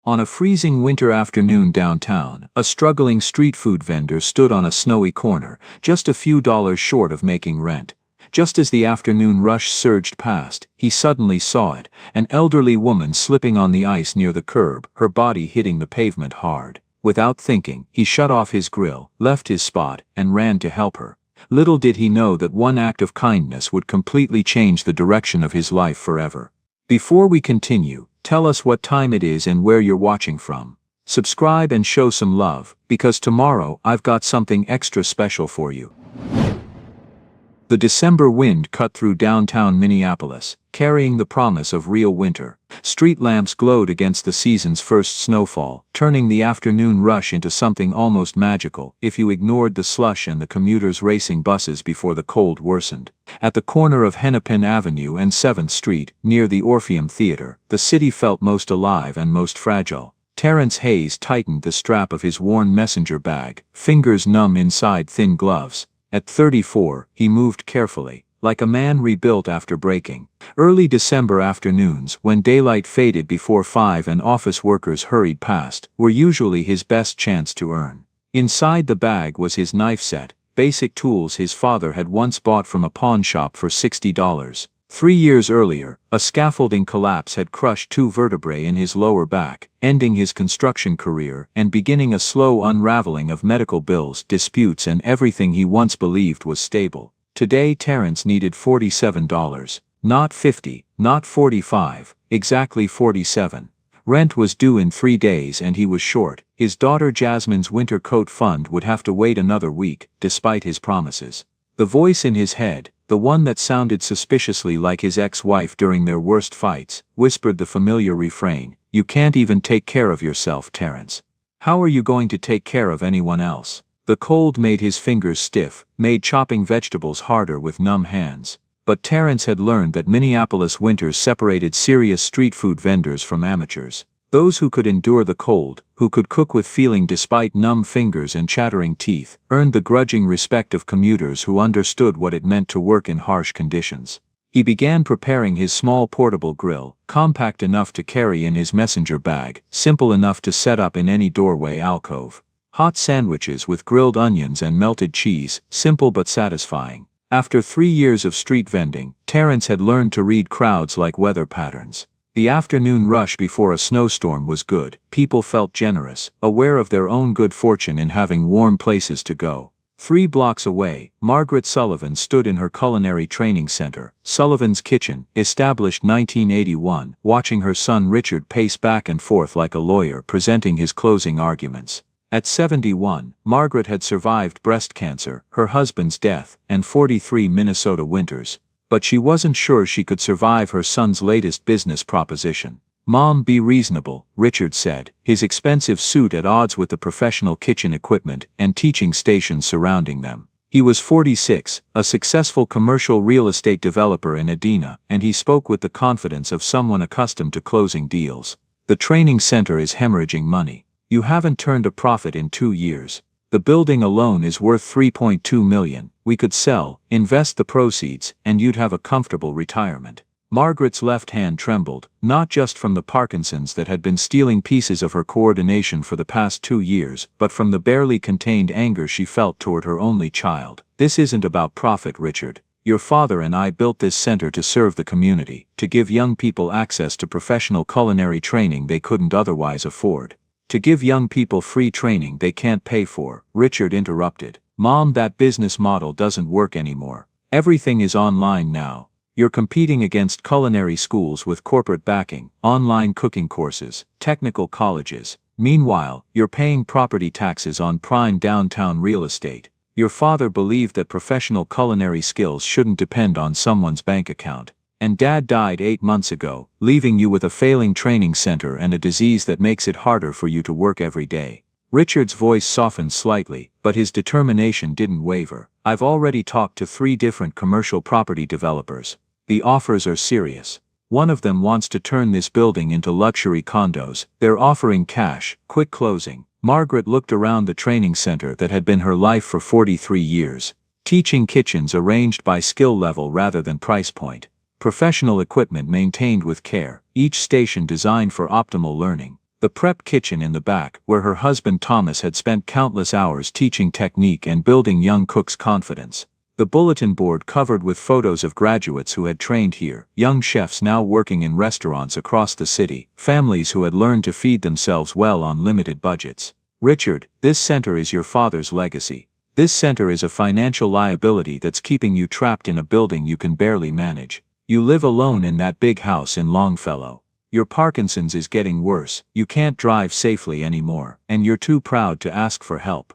On a freezing winter afternoon downtown, a struggling street food vendor stood on a snowy corner, just a few dollars short of making rent. Just as the afternoon rush surged past, he suddenly saw it, an elderly woman slipping on the ice near the curb, her body hitting the pavement hard. Without thinking, he shut off his grill, left his spot, and ran to help her. Little did he know that one act of kindness would completely change the direction of his life forever. Before we continue, tell us what time it is and where you're watching from. Subscribe and show some love, because tomorrow I've got something extra special for you. The December wind cut through downtown Minneapolis, carrying the promise of real winter. Street lamps glowed against the season's first snowfall, turning the afternoon rush into something almost magical if you ignored the slush and the commuters racing buses before the cold worsened. At the corner of Hennepin Avenue and 7th Street, near the Orpheum Theater, the city felt most alive and most fragile. Terrence Hayes tightened the strap of his worn messenger bag, fingers numb inside thin gloves. At 34, he moved carefully, like a man rebuilt after breaking. Early December afternoons, when daylight faded before 5 and office workers hurried past, were usually his best chance to earn. Inside the bag was his knife set, basic tools his father had once bought from a pawn shop for $60. 3 years earlier, a scaffolding collapse had crushed 2 vertebrae in his lower back, ending his construction career and beginning a slow unraveling of medical bills, disputes, and everything he once believed was stable. Today Terrence needed $47. Not 50, not 45, exactly 47. Rent was due in 3 days and he was short. His daughter Jasmine's winter coat fund would have to wait another week, despite his promises. The voice in his head, the one that sounded suspiciously like his ex-wife during their worst fights, whispered the familiar refrain, "You can't even take care of yourself, Terrence. How are you going to take care of anyone else?" The cold made his fingers stiff, made chopping vegetables harder with numb hands. But Terrence had learned that Minneapolis winters separated serious street food vendors from amateurs. Those who could endure the cold, who could cook with feeling despite numb fingers and chattering teeth, earned the grudging respect of commuters who understood what it meant to work in harsh conditions. He began preparing his small portable grill, compact enough to carry in his messenger bag, simple enough to set up in any doorway alcove. Hot sandwiches with grilled onions and melted cheese, simple but satisfying. After 3 years of street vending, Terrence had learned to read crowds like weather patterns. The afternoon rush before a snowstorm was good. People felt generous, aware of their own good fortune in having warm places to go. 3 blocks away, Margaret Sullivan stood in her culinary training center, Sullivan's Kitchen, established 1981, watching her son Richard pace back and forth like a lawyer presenting his closing arguments. At 71, Margaret had survived breast cancer, her husband's death, and 43 Minnesota winters. But she wasn't sure she could survive her son's latest business proposition. "Mom, be reasonable," Richard said, his expensive suit at odds with the professional kitchen equipment and teaching stations surrounding them. He was 46, a successful commercial real estate developer in Edina, and he spoke with the confidence of someone accustomed to closing deals. "The training center is hemorrhaging money. You haven't turned a profit in 2 years. The building alone is worth $3.2 million. We could sell, invest the proceeds, and you'd have a comfortable retirement." Margaret's left hand trembled, not just from the Parkinson's that had been stealing pieces of her coordination for the past 2 years, but from the barely contained anger she felt toward her only child. "This isn't about profit, Richard. Your father and I built this center to serve the community, to give young people access to professional culinary training they couldn't otherwise afford. To give young people free training they can't pay for," Richard interrupted. "Mom, that business model doesn't work anymore. Everything is online now. You're competing against culinary schools with corporate backing, online cooking courses, technical colleges. Meanwhile, you're paying property taxes on prime downtown real estate. Your father believed that professional culinary skills shouldn't depend on someone's bank account. And Dad died 8 months ago, leaving you with a failing training center and a disease that makes it harder for you to work every day." Richard's voice softened slightly, but his determination didn't waver. "I've already talked to 3 different commercial property developers. The offers are serious. One of them wants to turn this building into luxury condos. They're offering cash, quick closing." Margaret looked around the training center that had been her life for 43 years. Teaching kitchens arranged by skill level rather than price point. Professional equipment maintained with care, each station designed for optimal learning. The prep kitchen in the back, where her husband Thomas had spent countless hours teaching technique and building young cooks' confidence. The bulletin board covered with photos of graduates who had trained here, young chefs now working in restaurants across the city, families who had learned to feed themselves well on limited budgets. Richard, this center is your father's legacy. This center is a financial liability that's keeping you trapped in a building you can barely manage. You live alone in that big house in Longfellow. Your Parkinson's is getting worse, you can't drive safely anymore, and you're too proud to ask for help.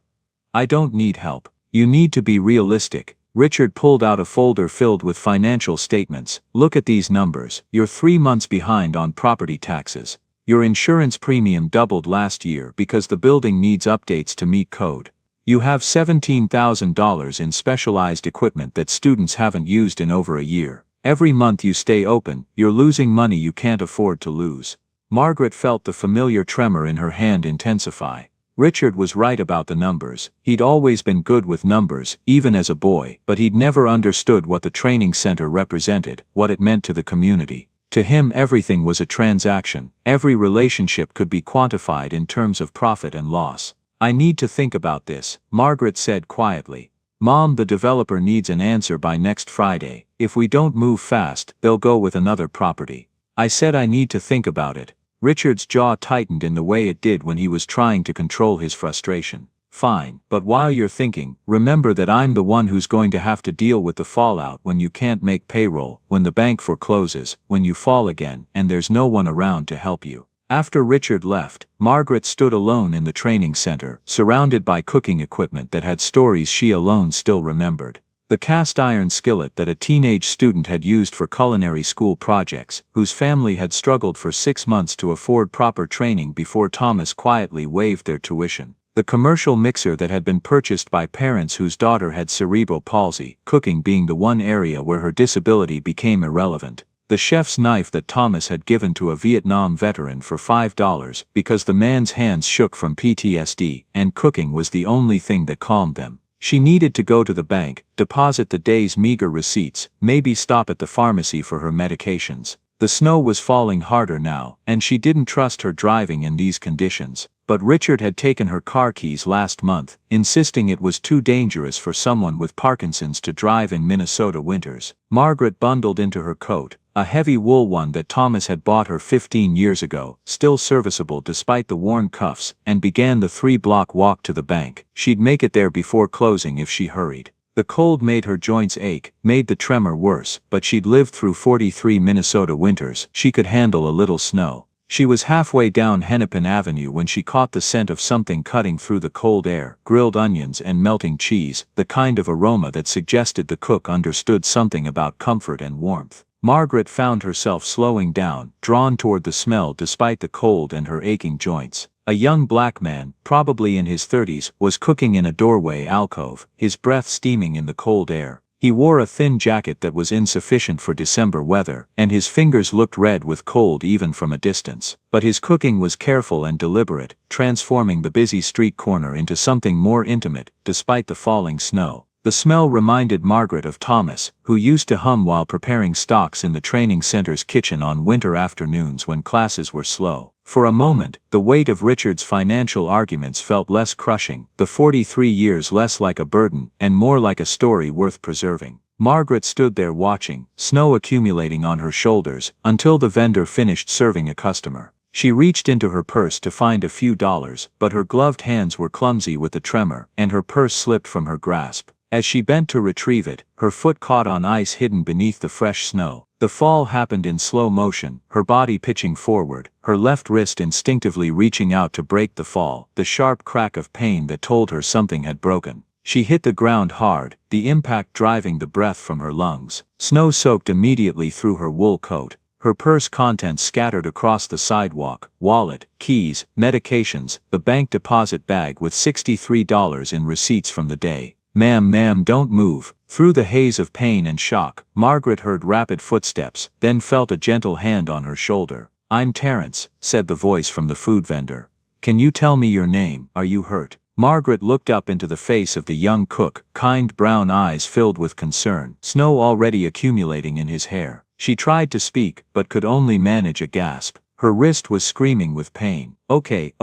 I don't need help. You need to be realistic. Richard pulled out a folder filled with financial statements. Look at these numbers. You're 3 months behind on property taxes. Your insurance premium doubled last year because the building needs updates to meet code. You have $17,000 in specialized equipment that students haven't used in over a year. Every month you stay open, you're losing money you can't afford to lose. Margaret felt the familiar tremor in her hand intensify. Richard was right about the numbers. He'd always been good with numbers, even as a boy, but he'd never understood what the training center represented, what it meant to the community. To him, everything was a transaction. Every relationship could be quantified in terms of profit and loss. I need to think about this, Margaret said quietly. Mom, the developer needs an answer by next Friday. If we don't move fast, they'll go with another property. I said I need to think about it. Richard's jaw tightened in the way it did when he was trying to control his frustration. Fine, but while you're thinking, remember that I'm the one who's going to have to deal with the fallout when you can't make payroll, when the bank forecloses, when you fall again, and there's no one around to help you. After Richard left, Margaret stood alone in the training center, surrounded by cooking equipment that had stories she alone still remembered. The cast iron skillet that a teenage student had used for culinary school projects, whose family had struggled for 6 months to afford proper training before Thomas quietly waived their tuition. The commercial mixer that had been purchased by parents whose daughter had cerebral palsy, cooking being the one area where her disability became irrelevant. The chef's knife that Thomas had given to a Vietnam veteran for $5 because the man's hands shook from PTSD, and cooking was the only thing that calmed them. She needed to go to the bank, deposit the day's meager receipts, maybe stop at the pharmacy for her medications. The snow was falling harder now, and she didn't trust her driving in these conditions. But Richard had taken her car keys last month, insisting it was too dangerous for someone with Parkinson's to drive in Minnesota winters. Margaret bundled into her coat, a heavy wool one that Thomas had bought her 15 years ago, still serviceable despite the worn cuffs, and began the 3-block walk to the bank. She'd make it there before closing if she hurried. The cold made her joints ache, made the tremor worse, but she'd lived through 43 Minnesota winters. She could handle a little snow. She was halfway down Hennepin Avenue when she caught the scent of something cutting through the cold air, grilled onions and melting cheese, the kind of aroma that suggested the cook understood something about comfort and warmth. Margaret found herself slowing down, drawn toward the smell despite the cold and her aching joints. A young black man, probably in his 30s, was cooking in a doorway alcove, his breath steaming in the cold air. He wore a thin jacket that was insufficient for December weather, and his fingers looked red with cold even from a distance. But his cooking was careful and deliberate, transforming the busy street corner into something more intimate, despite the falling snow. The smell reminded Margaret of Thomas, who used to hum while preparing stocks in the training center's kitchen on winter afternoons when classes were slow. For a moment, the weight of Richard's financial arguments felt less crushing, the 43 years less like a burden, and more like a story worth preserving. Margaret stood there watching, snow accumulating on her shoulders, until the vendor finished serving a customer. She reached into her purse to find a few dollars, but her gloved hands were clumsy with the tremor, and her purse slipped from her grasp. As she bent to retrieve it, her foot caught on ice hidden beneath the fresh snow. The fall happened in slow motion, her body pitching forward, her left wrist instinctively reaching out to break the fall, the sharp crack of pain that told her something had broken. She hit the ground hard, the impact driving the breath from her lungs. Snow soaked immediately through her wool coat. Her purse contents scattered across the sidewalk, wallet, keys, medications, the bank deposit bag with $63 in receipts from the day. Ma'am, don't move." Through the haze of pain and shock, Margaret heard rapid footsteps, then felt a gentle hand on her shoulder. "I'm Terrence," said the voice from the food vendor. "Can you tell me your name? Are you hurt?" Margaret looked up into the face of the young cook, kind brown eyes filled with concern, snow already accumulating in his hair. She tried to speak, but could only manage a gasp. Her wrist was screaming with pain. Okay,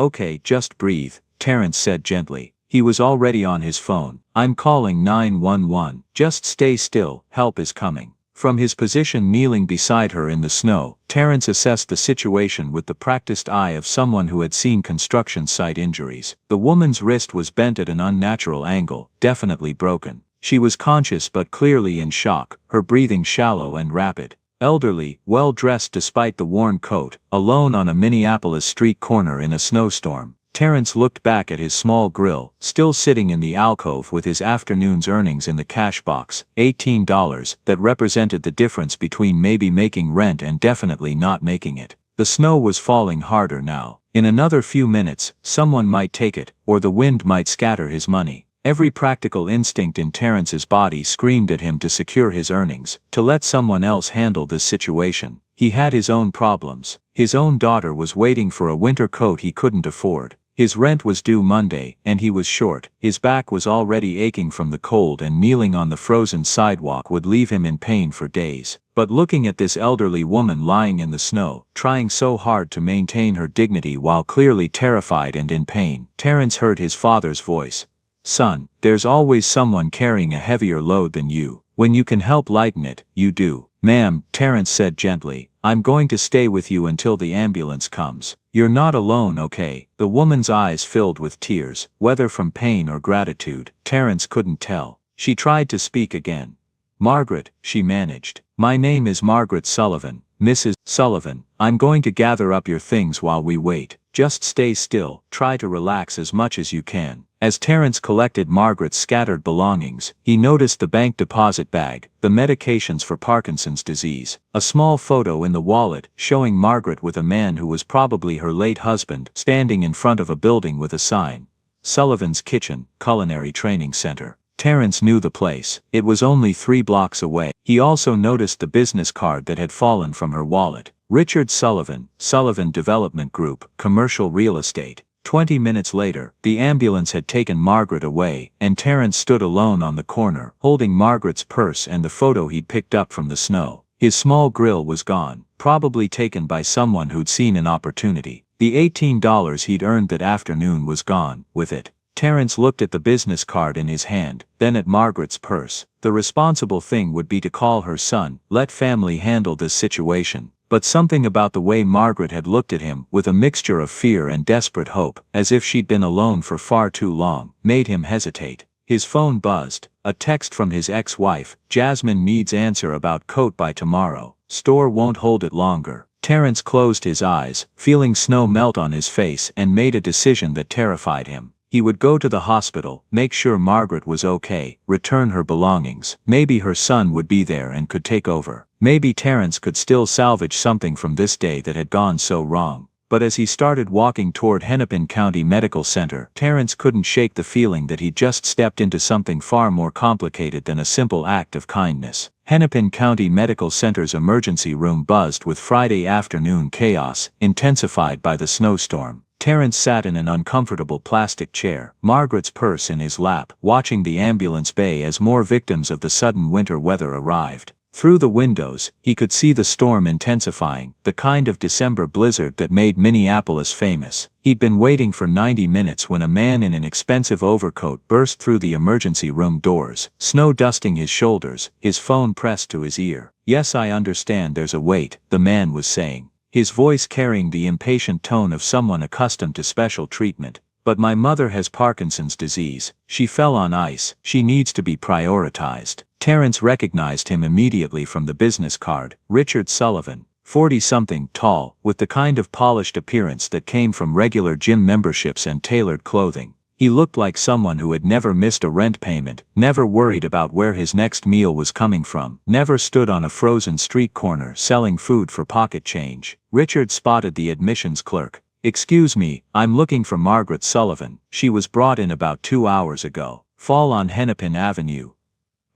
just breathe, Terrence said gently. He was already on his phone. I'm calling 911. Just stay still, help is coming. From his position kneeling beside her in the snow, Terrence assessed the situation with the practiced eye of someone who had seen construction site injuries. The woman's wrist was bent at an unnatural angle, definitely broken. She was conscious but clearly in shock, her breathing shallow and rapid. Elderly, well-dressed despite the worn coat, alone on a Minneapolis street corner in a snowstorm. Terrence looked back at his small grill, still sitting in the alcove with his afternoon's earnings in the cash box, $18, that represented the difference between maybe making rent and definitely not making it. The snow was falling harder now. In another few minutes, someone might take it, or the wind might scatter his money. Every practical instinct in Terrence's body screamed at him to secure his earnings, to let someone else handle this situation. He had his own problems. His own daughter was waiting for a winter coat he couldn't afford. His rent was due Monday, and he was short. His back was already aching from the cold, and kneeling on the frozen sidewalk would leave him in pain for days. But looking at this elderly woman lying in the snow, trying so hard to maintain her dignity while clearly terrified and in pain, Terrence heard his father's voice. Son, there's always someone carrying a heavier load than you. When you can help lighten it, you do. Ma'am, Terrence said gently, I'm going to stay with you until the ambulance comes. You're not alone, okay? The woman's eyes filled with tears, whether from pain or gratitude, Terrence couldn't tell. She tried to speak again. Margaret, she managed. My name is Margaret Sullivan, Mrs. Sullivan. I'm going to gather up your things while we wait. Just stay still, try to relax as much as you can. As Terrence collected Margaret's scattered belongings, he noticed the bank deposit bag, the medications for Parkinson's disease, a small photo in the wallet showing Margaret with a man who was probably her late husband standing in front of a building with a sign. Sullivan's Kitchen, Culinary Training Center. Terrence knew the place. It was only 3 blocks away. He also noticed the business card that had fallen from her wallet. Richard Sullivan, Sullivan Development Group, Commercial Real Estate. 20 minutes later, the ambulance had taken Margaret away, and Terrence stood alone on the corner, holding Margaret's purse and the photo he'd picked up from the snow. His small grill was gone, probably taken by someone who'd seen an opportunity. The $18 he'd earned that afternoon was gone, with it. Terrence looked at the business card in his hand, then at Margaret's purse. The responsible thing would be to call her son, let family handle this situation. But something about the way Margaret had looked at him, with a mixture of fear and desperate hope, as if she'd been alone for far too long, made him hesitate. His phone buzzed. A text from his ex-wife. Jasmine needs answer about coat by tomorrow. Store won't hold it longer. Terrence closed his eyes, feeling snow melt on his face, and made a decision that terrified him. He would go to the hospital, make sure Margaret was okay, return her belongings. Maybe her son would be there and could take over. Maybe Terrence could still salvage something from this day that had gone so wrong. But as he started walking toward Hennepin County Medical Center, Terrence couldn't shake the feeling that he'd just stepped into something far more complicated than a simple act of kindness. Hennepin County Medical Center's emergency room buzzed with Friday afternoon chaos, intensified by the snowstorm. Terrence sat in an uncomfortable plastic chair, Margaret's purse in his lap, watching the ambulance bay as more victims of the sudden winter weather arrived. Through the windows, he could see the storm intensifying, the kind of December blizzard that made Minneapolis famous. He'd been waiting for 90 minutes when a man in an expensive overcoat burst through the emergency room doors, snow dusting his shoulders, his phone pressed to his ear. Yes, I understand there's a wait, the man was saying, his voice carrying the impatient tone of someone accustomed to special treatment. But my mother has Parkinson's disease. She fell on ice. She needs to be prioritized. Terrence recognized him immediately from the business card. Richard Sullivan, 40-something, tall, with the kind of polished appearance that came from regular gym memberships and tailored clothing. He looked like someone who had never missed a rent payment, never worried about where his next meal was coming from, never stood on a frozen street corner selling food for pocket change. Richard spotted the admissions clerk. Excuse me, I'm looking for Margaret Sullivan. She was brought in about 2 hours ago. Fall on Hennepin Avenue.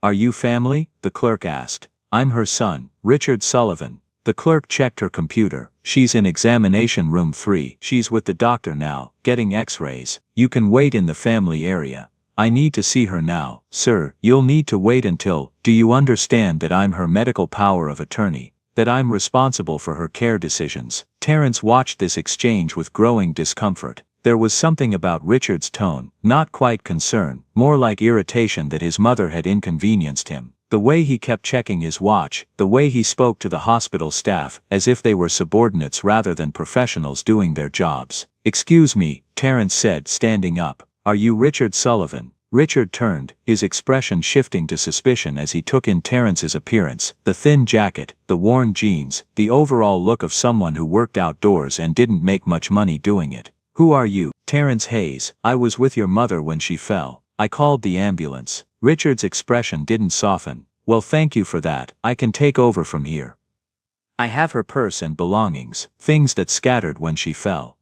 Are you family? The clerk asked. I'm her son, Richard Sullivan. The clerk checked her computer. She's in examination room 3. She's with the doctor now, getting x-rays. You can wait in the family area. I need to see her now. Sir, you'll need to wait until, do you understand that I'm her medical power of attorney? that I'm responsible for her care decisions. Terrence watched this exchange with growing discomfort. There was something about Richard's tone, not quite concern, more like irritation that his mother had inconvenienced him. The way he kept checking his watch, the way he spoke to the hospital staff, as if they were subordinates rather than professionals doing their jobs. "Excuse me," Terrence said, standing up. "Are you Richard Sullivan?" Richard turned, his expression shifting to suspicion as he took in Terrence's appearance, the thin jacket, the worn jeans, the overall look of someone who worked outdoors and didn't make much money doing it. "Who are you?" "Terrence Hayes. I was with your mother when she fell. I called the ambulance." Richard's expression didn't soften. "Well, thank you for that. I can take over from here. I have her purse and belongings, things that scattered when she fell."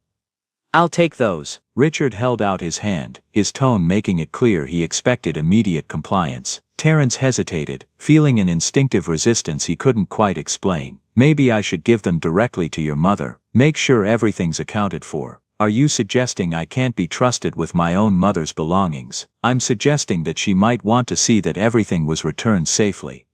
"I'll take those." Richard held out his hand, his tone making it clear he expected immediate compliance. Terrence hesitated, feeling an instinctive resistance he couldn't quite explain. "Maybe I should give them directly to your mother. Make sure everything's accounted for." "Are you suggesting I can't be trusted with my own mother's belongings?" "I'm suggesting that she might want to see that everything was returned safely."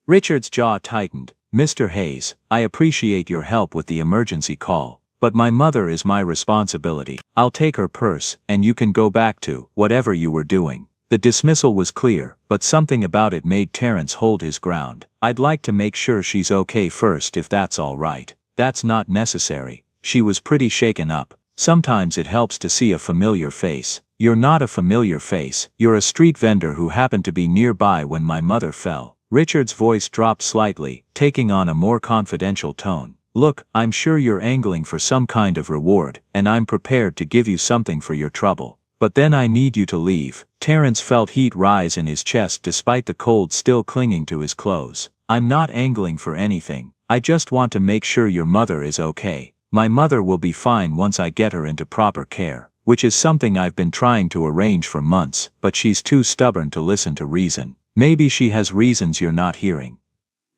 Richard's jaw tightened. "Mr. Hayes, I appreciate your help with the emergency call, but my mother is my responsibility. I'll take her purse, and you can go back to whatever you were doing." The dismissal was clear, but something about it made Terrence hold his ground. "I'd like to make sure she's okay first if that's all right." "That's not necessary. She was pretty shaken up. Sometimes it helps to see a familiar face." "You're not a familiar face. You're a street vendor who happened to be nearby when my mother fell." Richard's voice dropped slightly, taking on a more confidential tone. "Look, I'm sure you're angling for some kind of reward, and I'm prepared to give you something for your trouble. But then I need you to leave." Terrence felt heat rise in his chest despite the cold still clinging to his clothes. "I'm not angling for anything. I just want to make sure your mother is okay. My mother will be fine once I get her into proper care, which is something I've been trying to arrange for months, but she's too stubborn to listen to reason. Maybe she has reasons you're not hearing."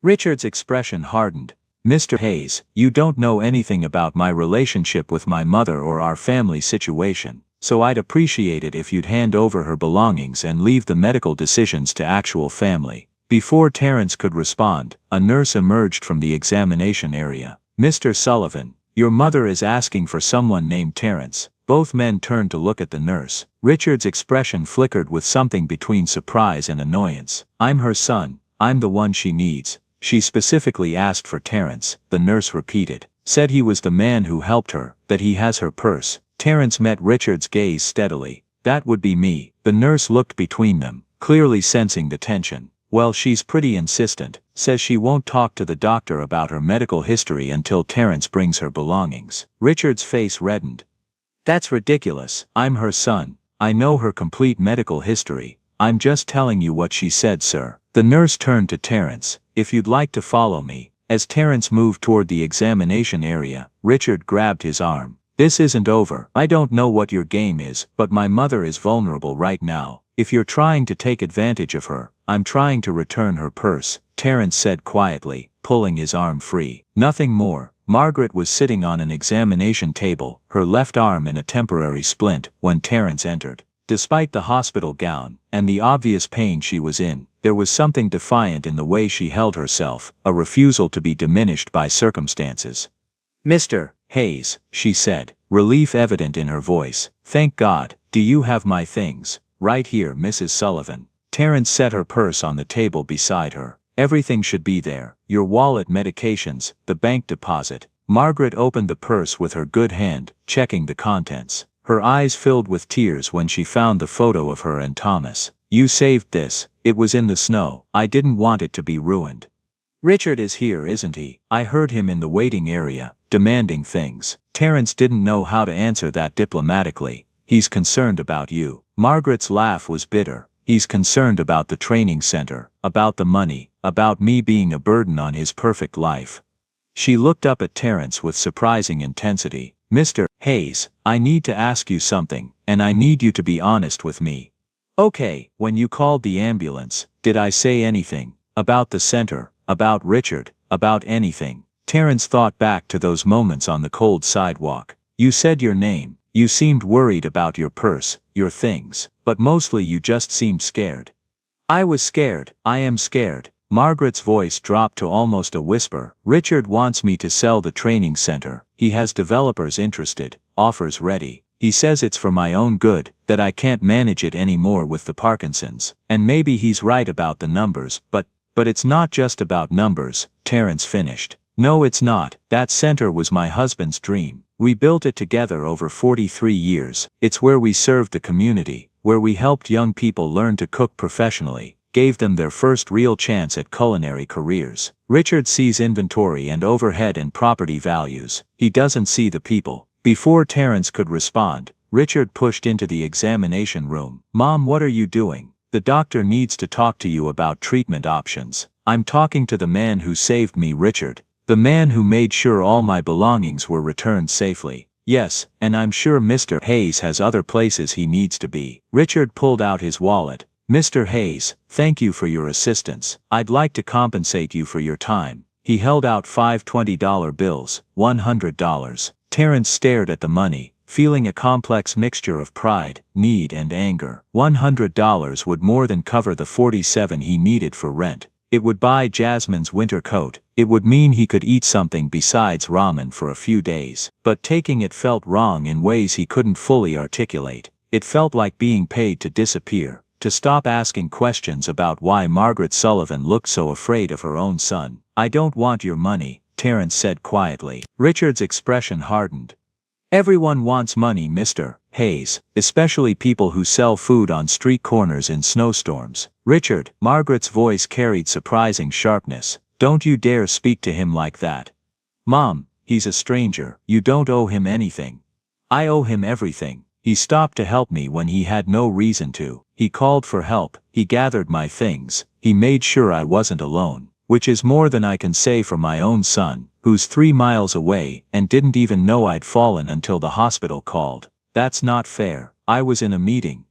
Richard's expression hardened. "Mr. Hayes, you don't know anything about my relationship with my mother or our family situation, so I'd appreciate it if you'd hand over her belongings and leave the medical decisions to actual family." Before Terrence could respond, a nurse emerged from the examination area. "Mr. Sullivan, your mother is asking for someone named Terrence." Both men turned to look at the nurse. Richard's expression flickered with something between surprise and annoyance. "I'm her son. I'm the one she needs. She specifically asked for Terrence," the nurse repeated. "Said he was the man who helped her, that he has her purse." Terrence met Richard's gaze steadily. "That would be me." The nurse looked between them, clearly sensing the tension. "Well, she's pretty insistent. Says she won't talk to the doctor about her medical history until Terrence brings her belongings." Richard's face reddened. "That's ridiculous. I'm her son. I know her complete medical history. I'm just telling you what she said, sir." The nurse turned to Terrence. "If you'd like to follow me." As Terrence moved toward the examination area, Richard grabbed his arm. "This isn't over. I don't know what your game is, but my mother is vulnerable right now. If you're trying to take advantage of her, I'm trying to return her purse," Terrence said quietly, pulling his arm free. Nothing more. Margaret was sitting on an examination table, her left arm in a temporary splint, when Terrence entered. Despite the hospital gown, and the obvious pain she was in, there was something defiant in the way she held herself, a refusal to be diminished by circumstances. "Mr. Hayes," she said, relief evident in her voice. "Thank God. Do you have my things?" "Right here, Mrs. Sullivan." Terrence set her purse on the table beside her. "Everything should be there. Your wallet, medications, the bank deposit." Margaret opened the purse with her good hand, checking the contents. Her eyes filled with tears when she found the photo of her and Thomas. "You saved this. It was in the snow. I didn't want it to be ruined." "Richard is here, isn't he?" "I heard him in the waiting area, demanding things." Terrence didn't know how to answer that diplomatically. "He's concerned about you." Margaret's laugh was bitter. "He's concerned about the training center, about the money, about me being a burden on his perfect life." She looked up at Terrence with surprising intensity. "Mr. Hayes, I need to ask you something, and I need you to be honest with me." "Okay, when you called the ambulance, did I say anything about the center, about Richard, about anything?" Terrence thought back to those moments on the cold sidewalk. "You said your name. You seemed worried about your purse, your things, but mostly you just seemed scared." "I was scared. I am scared." Margaret's voice dropped to almost a whisper. Richard wants me to sell the training center. He has developers interested, offers ready. He says it's for my own good, that I can't manage it anymore with the Parkinson's. And maybe he's right about the numbers, but it's not just about numbers, Terrence finished. No, it's not. That center was my husband's dream. We built it together over 43 years. It's where we served the community, where we helped young people learn to cook professionally, gave them their first real chance at culinary careers. Richard sees inventory and overhead and property values. He doesn't see the people. Before Terrence could respond, Richard pushed into the examination room. Mom, what are you doing? The doctor needs to talk to you about treatment options. I'm talking to the man who saved me, Richard. The man who made sure all my belongings were returned safely. Yes, and I'm sure Mr. Hayes has other places he needs to be. Richard pulled out his wallet. Mr. Hayes, thank you for your assistance. I'd like to compensate you for your time. He held out 5 $20 bills, $100. Terrence stared at the money, feeling a complex mixture of pride, need and anger. $100 would more than cover the $47 he needed for rent. It would buy Jasmine's winter coat. It would mean he could eat something besides ramen for a few days. But taking it felt wrong in ways he couldn't fully articulate. It felt like being paid to disappear, to stop asking questions about why Margaret Sullivan looked so afraid of her own son. I don't want your money, Terrence said quietly. Richard's expression hardened. Everyone wants money, Mr. Hayes, especially people who sell food on street corners in snowstorms. Richard, Margaret's voice carried surprising sharpness. Don't you dare speak to him like that. Mom, he's a stranger. You don't owe him anything. I owe him everything. He stopped to help me when he had no reason to. He called for help. He gathered my things. He made sure I wasn't alone. Which is more than I can say for my own son, who's 3 miles away and didn't even know I'd fallen until the hospital called. That's not fair. I was in a meeting.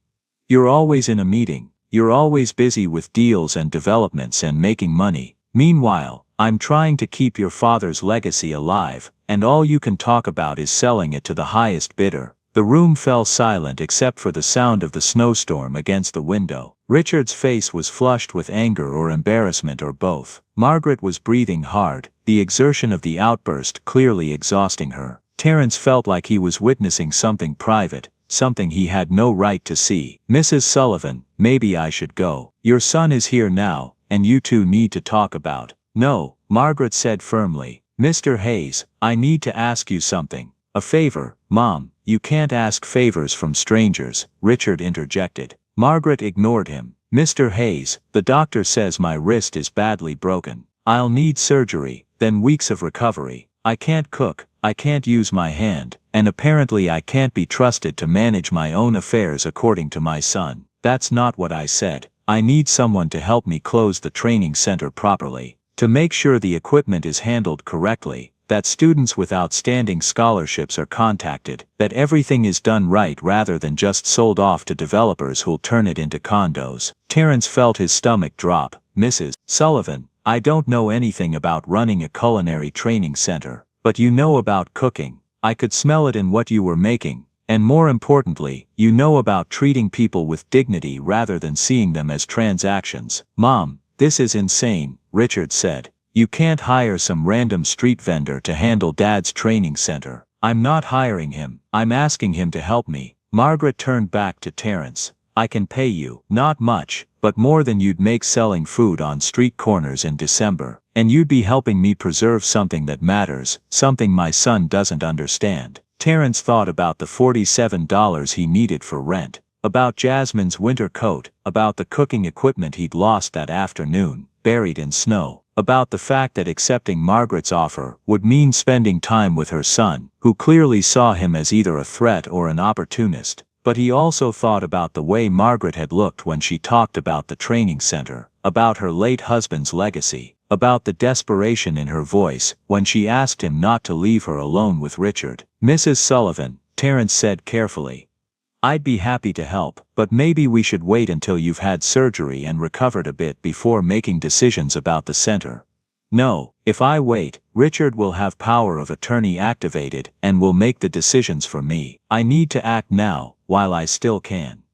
You're always in a meeting. You're always busy with deals and developments and making money. Meanwhile, I'm trying to keep your father's legacy alive, and all you can talk about is selling it to the highest bidder. The room fell silent except for the sound of the snowstorm against the window. Richard's face was flushed with anger or embarrassment or both. Margaret was breathing hard, the exertion of the outburst clearly exhausting her. Terrence felt like he was witnessing something private, something he had no right to see. Mrs. Sullivan, maybe I should go. Your son is here now, and you two need to talk about. No, Margaret said firmly. Mr. Hayes, I need to ask you something. A favor, Mom. You can't ask favors from strangers, Richard interjected. Margaret ignored him. Mr. Hayes, the doctor says my wrist is badly broken. I'll need surgery, then weeks of recovery. I can't cook, I can't use my hand, and apparently I can't be trusted to manage my own affairs according to my son. That's not what I said. I need someone to help me close the training center properly, to make sure the equipment is handled correctly, that students with outstanding scholarships are contacted, that everything is done right rather than just sold off to developers who'll turn it into condos. Terrence felt his stomach drop. Mrs. Sullivan, I don't know anything about running a culinary training center, but you know about cooking. I could smell it in what you were making, and more importantly, you know about treating people with dignity rather than seeing them as transactions. Mom, this is insane, Richard said. You can't hire some random street vendor to handle Dad's training center. I'm not hiring him. I'm asking him to help me. Margaret turned back to Terrence. I can pay you. Not much, but more than you'd make selling food on street corners in December. And you'd be helping me preserve something that matters, something my son doesn't understand. Terrence thought about the $47 he needed for rent, about Jasmine's winter coat, about the cooking equipment he'd lost that afternoon, buried in snow, about the fact that accepting Margaret's offer would mean spending time with her son, who clearly saw him as either a threat or an opportunist. But he also thought about the way Margaret had looked when she talked about the training center, about her late husband's legacy, about the desperation in her voice when she asked him not to leave her alone with Richard. Mrs. Sullivan, Terrence said carefully, I'd be happy to help, but maybe we should wait until you've had surgery and recovered a bit before making decisions about the center. No, if I wait, Richard will have power of attorney activated and will make the decisions for me. I need to act now, while I still can.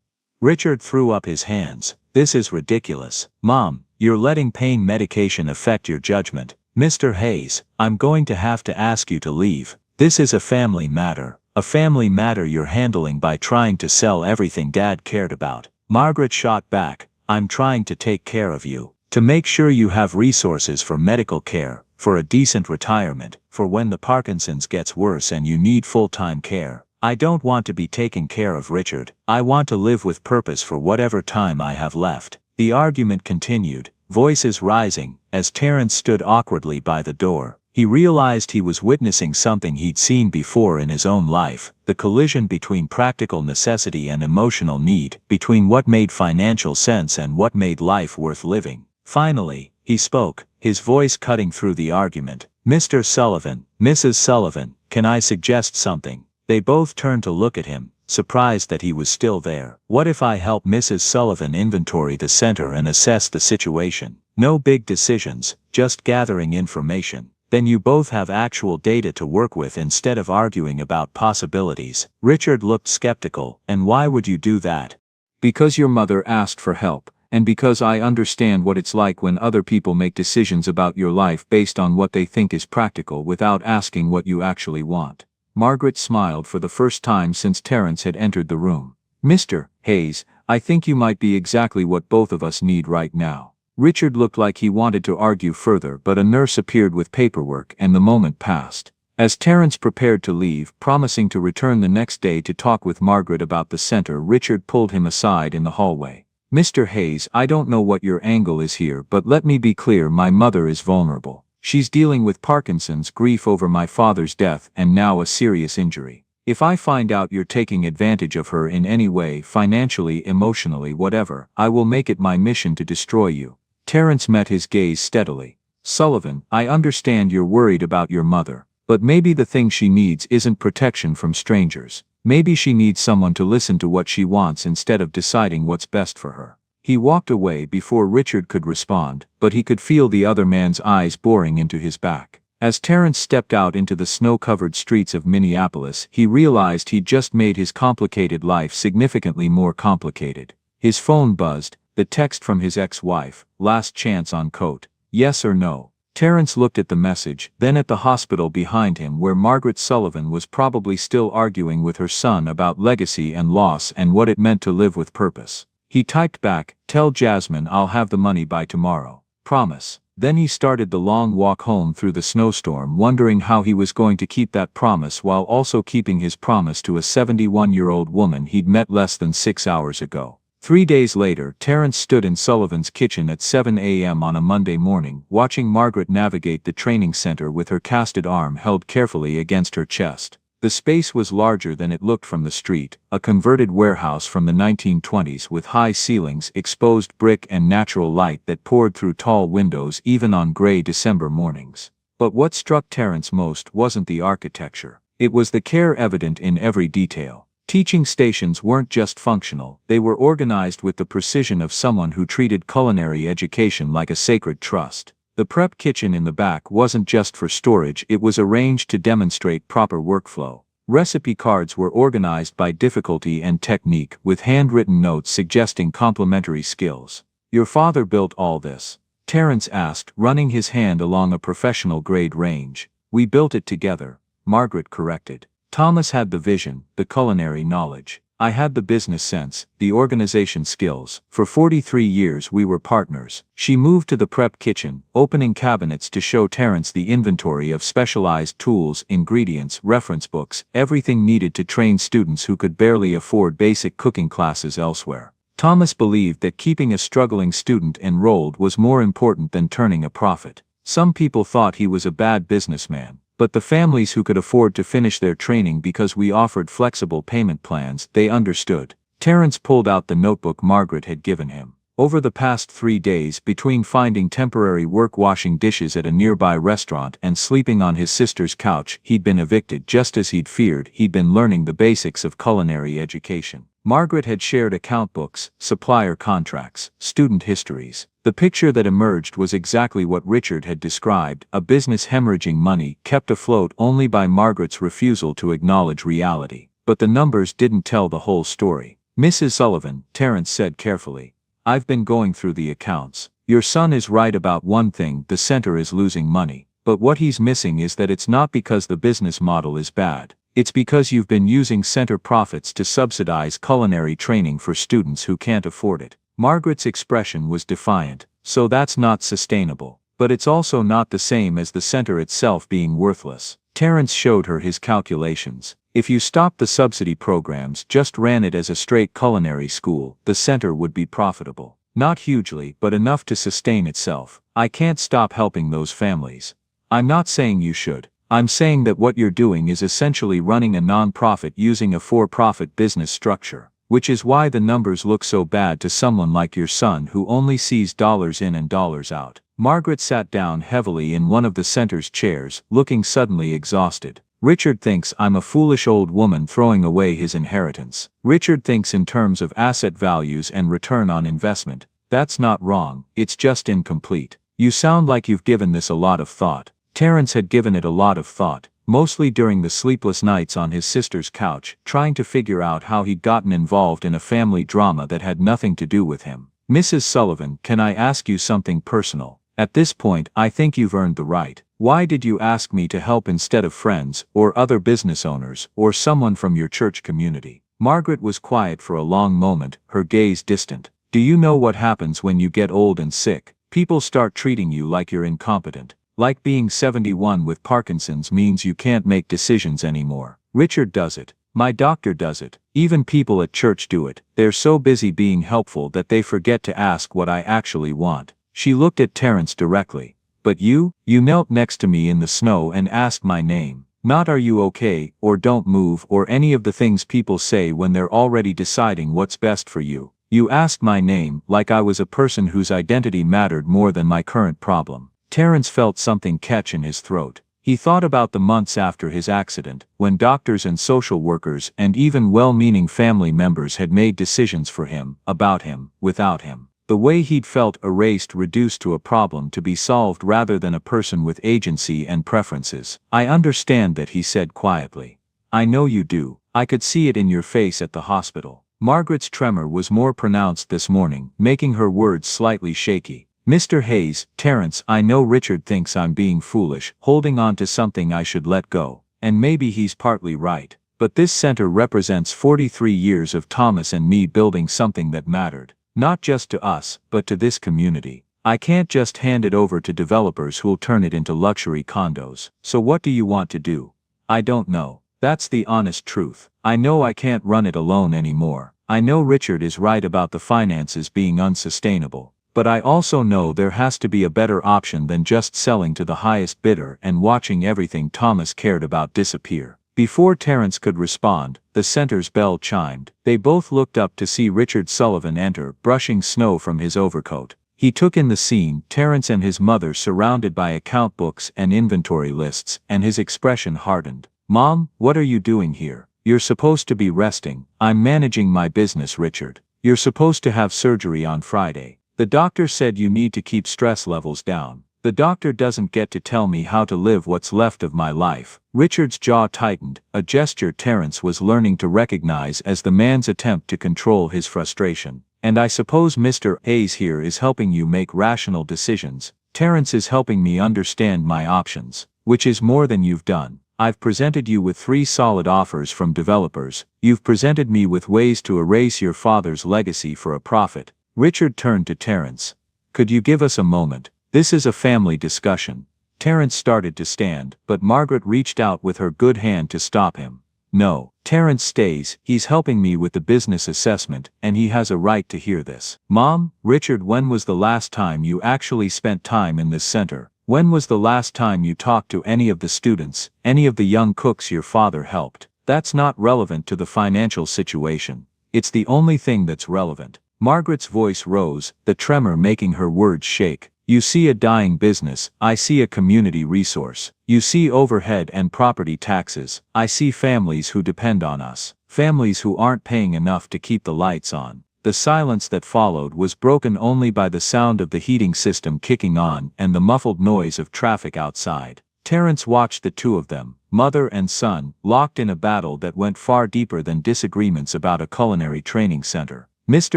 Richard threw up his hands. This is ridiculous. Mom, You're letting pain medication affect your judgment. Mr. Hayes, I'm going to have to ask you to leave. This is a family matter. A family matter you're handling by trying to sell everything Dad cared about. Margaret shot back. I'm trying to take care of you. To make sure you have resources for medical care, for a decent retirement, for when the Parkinson's gets worse and you need full-time care. I don't want to be taking care of Richard. I want to live with purpose for whatever time I have left. The argument continued, voices rising, as Terence stood awkwardly by the door. He realized he was witnessing something he'd seen before in his own life, the collision between practical necessity and emotional need, between what made financial sense and what made life worth living. Finally, he spoke, his voice cutting through the argument. Mr. Sullivan, Mrs. Sullivan, can I suggest something? They both turned to look at him, surprised that he was still there. What if I help Mrs. Sullivan inventory the center and assess the situation? No big decisions, just gathering information. Then you both have actual data to work with instead of arguing about possibilities. Richard looked skeptical. And why would you do that? Because your mother asked for help, and because I understand what it's like when other people make decisions about your life based on what they think is practical without asking what you actually want. Margaret smiled for the first time since Terence had entered the room. Mr. Hayes, I think you might be exactly what both of us need right now. Richard looked like he wanted to argue further, but a nurse appeared with paperwork and the moment passed. As Terence prepared to leave, promising to return the next day to talk with Margaret about the center, Richard pulled him aside in the hallway. Mr. Hayes, I don't know what your angle is here, but let me be clear, my mother is vulnerable. She's dealing with Parkinson's, grief over my father's death, and now a serious injury. If I find out you're taking advantage of her in any way, financially, emotionally, whatever, I will make it my mission to destroy you. Terence met his gaze steadily. Sullivan, I understand you're worried about your mother, but maybe the thing she needs isn't protection from strangers. Maybe she needs someone to listen to what she wants instead of deciding what's best for her. He walked away before Richard could respond, but he could feel the other man's eyes boring into his back. As Terence stepped out into the snow-covered streets of Minneapolis, he realized he'd just made his complicated life significantly more complicated. His phone buzzed. The text from his ex-wife, last chance on coat, yes or no. Terence looked at the message, then at the hospital behind him where Margaret Sullivan was probably still arguing with her son about legacy and loss and what it meant to live with purpose. He typed back, tell Jasmine I'll have the money by tomorrow. Promise. Then he started the long walk home through the snowstorm, wondering how he was going to keep that promise while also keeping his promise to a 71-year-old woman he'd met less than 6 hours ago. 3 days later, Terence stood in Sullivan's kitchen at 7 a.m. on a Monday morning, watching Margaret navigate the training center with her casted arm held carefully against her chest. The space was larger than it looked from the street, a converted warehouse from the 1920s with high ceilings, exposed brick and natural light that poured through tall windows even on gray December mornings. But what struck Terence most wasn't the architecture. It was the care evident in every detail. Teaching stations weren't just functional, they were organized with the precision of someone who treated culinary education like a sacred trust. The prep kitchen in the back wasn't just for storage, it was arranged to demonstrate proper workflow. Recipe cards were organized by difficulty and technique, with handwritten notes suggesting complementary skills. Your father built all this? Terence asked, running his hand along a professional-grade range. We built it together, Margaret corrected. Thomas had the vision, the culinary knowledge. I had the business sense, the organization skills. For 43 years we were partners. She moved to the prep kitchen, opening cabinets to show Terence the inventory of specialized tools, ingredients, reference books, everything needed to train students who could barely afford basic cooking classes elsewhere. Thomas believed that keeping a struggling student enrolled was more important than turning a profit. Some people thought he was a bad businessman. But the families who could afford to finish their training because we offered flexible payment plans, they understood. Terence pulled out the notebook Margaret had given him. Over the past 3 days, between finding temporary work washing dishes at a nearby restaurant and sleeping on his sister's couch, he'd been evicted. Just as he'd feared, he'd been learning the basics of culinary education. Margaret had shared account books, supplier contracts, student histories. The picture that emerged was exactly what Richard had described, a business hemorrhaging money, kept afloat only by Margaret's refusal to acknowledge reality. But the numbers didn't tell the whole story. Mrs. Sullivan, Terence said carefully, I've been going through the accounts. Your son is right about one thing: the center is losing money. But what he's missing is that it's not because the business model is bad. It's because you've been using center profits to subsidize culinary training for students who can't afford it. Margaret's expression was defiant. So that's not sustainable. But it's also not the same as the center itself being worthless. Terrence showed her his calculations. If you stopped the subsidy programs, just ran it as a straight culinary school, the center would be profitable. Not hugely, but enough to sustain itself. I can't stop helping those families. I'm not saying you should. I'm saying that what you're doing is essentially running a non-profit using a for-profit business structure, which is why the numbers look so bad to someone like your son who only sees dollars in and dollars out. Margaret sat down heavily in one of the center's chairs, looking suddenly exhausted. Richard thinks I'm a foolish old woman throwing away his inheritance. Richard thinks in terms of asset values and return on investment. That's not wrong, it's just incomplete. You sound like you've given this a lot of thought. Terrence had given it a lot of thought, mostly during the sleepless nights on his sister's couch, trying to figure out how he'd gotten involved in a family drama that had nothing to do with him. Mrs. Sullivan, can I ask you something personal? At this point, I think you've earned the right. Why did you ask me to help instead of friends, or other business owners, or someone from your church community? Margaret was quiet for a long moment, her gaze distant. Do you know what happens when you get old and sick? People start treating you like you're incompetent. Like being 71 with Parkinson's means you can't make decisions anymore. Richard does it. My doctor does it. Even people at church do it. They're so busy being helpful that they forget to ask what I actually want. She looked at Terrence directly. But you knelt next to me in the snow and asked my name. Not are you okay, or don't move, or any of the things people say when they're already deciding what's best for you. You asked my name like I was a person whose identity mattered more than my current problem. Terrence felt something catch in his throat. He thought about the months after his accident, when doctors and social workers and even well-meaning family members had made decisions for him, about him, without him. The way he'd felt erased, reduced to a problem to be solved rather than a person with agency and preferences. I understand that, he said quietly. I know you do. I could see it in your face at the hospital. Margaret's tremor was more pronounced this morning, making her words slightly shaky. Mr. Hayes, Terrence, I know Richard thinks I'm being foolish, holding on to something I should let go. And maybe he's partly right. But this center represents 43 years of Thomas and me building something that mattered. Not just to us, but to this community. I can't just hand it over to developers who'll turn it into luxury condos. So what do you want to do? I don't know. That's the honest truth. I know I can't run it alone anymore. I know Richard is right about the finances being unsustainable. But I also know there has to be a better option than just selling to the highest bidder and watching everything Thomas cared about disappear. Before Terrence could respond, the center's bell chimed. They both looked up to see Richard Sullivan enter, brushing snow from his overcoat. He took in the scene, Terrence and his mother surrounded by account books and inventory lists, and his expression hardened. Mom, what are you doing here? You're supposed to be resting. I'm managing my business, Richard. You're supposed to have surgery on Friday. The doctor said you need to keep stress levels down. The doctor doesn't get to tell me how to live what's left of my life. Richard's jaw tightened, a gesture Terrence was learning to recognize as the man's attempt to control his frustration. And I suppose Mr. Hayes here is helping you make rational decisions. Terrence is helping me understand my options, which is more than you've done. I've presented you with 3 solid offers from developers. You've presented me with ways to erase your father's legacy for a profit. Richard turned to Terrence. Could you give us a moment? This is a family discussion. Terrence started to stand, but Margaret reached out with her good hand to stop him. No, Terrence stays. He's helping me with the business assessment, and he has a right to hear this. Mom, Richard, when was the last time you actually spent time in this center? When was the last time you talked to any of the students, any of the young cooks your father helped? That's not relevant to the financial situation. It's the only thing that's relevant. Margaret's voice rose, the tremor making her words shake. You see a dying business, I see a community resource. You see overhead and property taxes, I see families who depend on us. Families who aren't paying enough to keep the lights on. The silence that followed was broken only by the sound of the heating system kicking on and the muffled noise of traffic outside. Terrence watched the two of them, mother and son, locked in a battle that went far deeper than disagreements about a culinary training center. Mr.